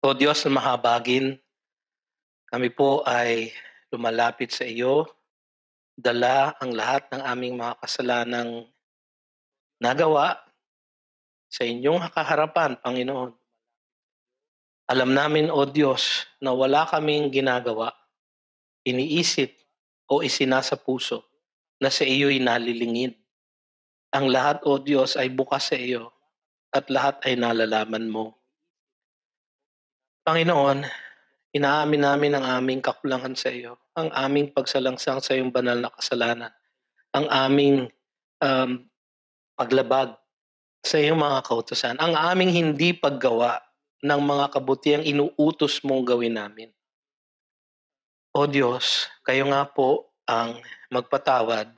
O Diyos na mahabagin, kami po ay lumalapit sa iyo, dala ang lahat ng aming mga kasalanang nagawa sa inyong kaharapan, Panginoon. Alam namin, O Diyos, na wala kaming ginagawa, iniisip o isinasa puso na sa iyo'y nalilingid. Ang lahat, O Diyos, ay bukas sa iyo at lahat ay nalalaman mo. Panginoon, inaamin namin ang aming kakulangan sa iyo, ang aming pagsalangsang sa iyong banal na kasalanan, ang aming paglabag sa iyong mga kautusan, ang aming hindi paggawa ng mga kabutiang inuutos mong gawin namin. O Diyos, kayo nga po ang magpatawad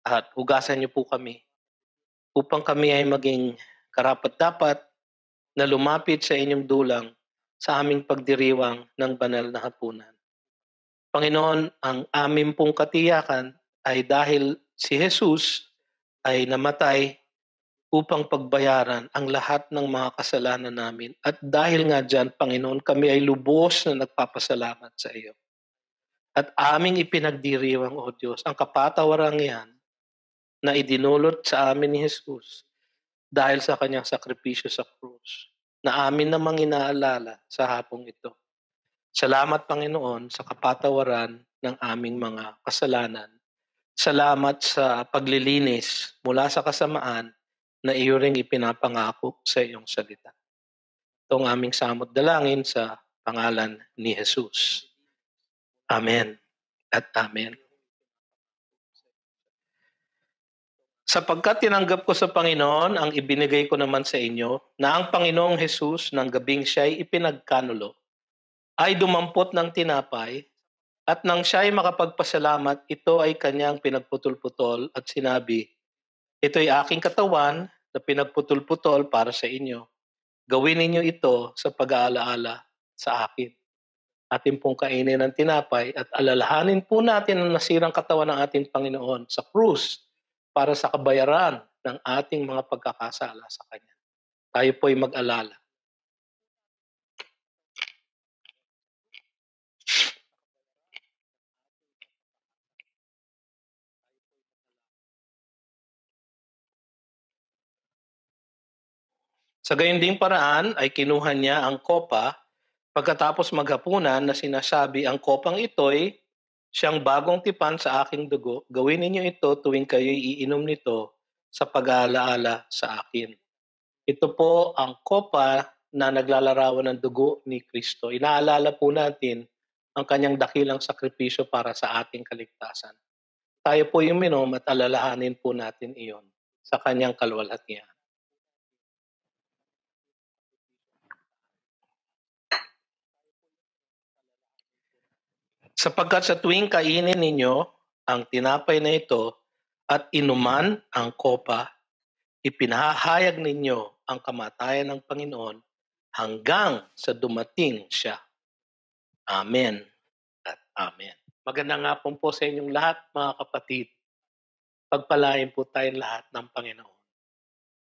at hugasan niyo po kami upang kami ay maging karapat-dapat na lumapit sa inyong dulang sa aming pagdiriwang ng banal na hapunan. Panginoon, ang aming pong katiyakan ay dahil si Jesus ay namatay upang pagbayaran ang lahat ng mga kasalanan namin. At dahil nga dyan, Panginoon, kami ay lubos na nagpapasalamat sa iyo. At aming ipinagdiriwang, O Diyos, ang kapatawarang yan na idinulot sa amin ni Jesus dahil sa kanyang sakripisyo sa krus, na amin namang inaalala sa hapong ito. Salamat, Panginoon, sa kapatawaran ng aming mga kasalanan. Salamat sa paglilinis mula sa kasamaan na iyo ring ipinapangako sa iyong salita. Ito ang aming samot dalangin sa pangalan ni Jesus. Amen at amen. Sapagkat tinanggap ko sa Panginoon ang ibinigay ko naman sa inyo, na ang Panginoong Jesus ng gabing siya'y ipinagkanulo, ay dumampot ng tinapay, at nang siya'y makapagpasalamat, ito ay kanyang pinagputol-putol at sinabi, "Ito'y aking katawan na pinagputol-putol para sa inyo. Gawin ninyo ito sa pag-aalaala sa akin." Atin pong kainin ng tinapay at alalahanin po natin ang nasirang katawan ng ating Panginoon sa krus para sa kabayaran ng ating mga pagkakasala sa Kanya. Tayo po'y mag-alala. Sa gayon ding paraan ay kinuha niya ang kopa pagkatapos maghapunan na sinasabi, "Ang kopang ito'y siyang bagong tipan sa aking dugo. Gawin ninyo ito tuwing kayo'y iinom nito sa pag-aalaala sa akin." Ito po ang kopa na naglalarawan ng dugo ni Kristo. Inaalala po natin ang kanyang dakilang sakripisyo para sa ating kaligtasan. Tayo po yung minom at alalahanin po natin iyon sa kanyang kaluwalhatian. Sapagkat sa tuwing kainin ninyo ang tinapay na ito at inuman ang kopa, ipinahayag ninyo ang kamatayan ng Panginoon hanggang sa dumating siya. Amen at amen. Magandang hapon po sa inyong lahat, mga kapatid. Pagpalain po tayong lahat ng Panginoon.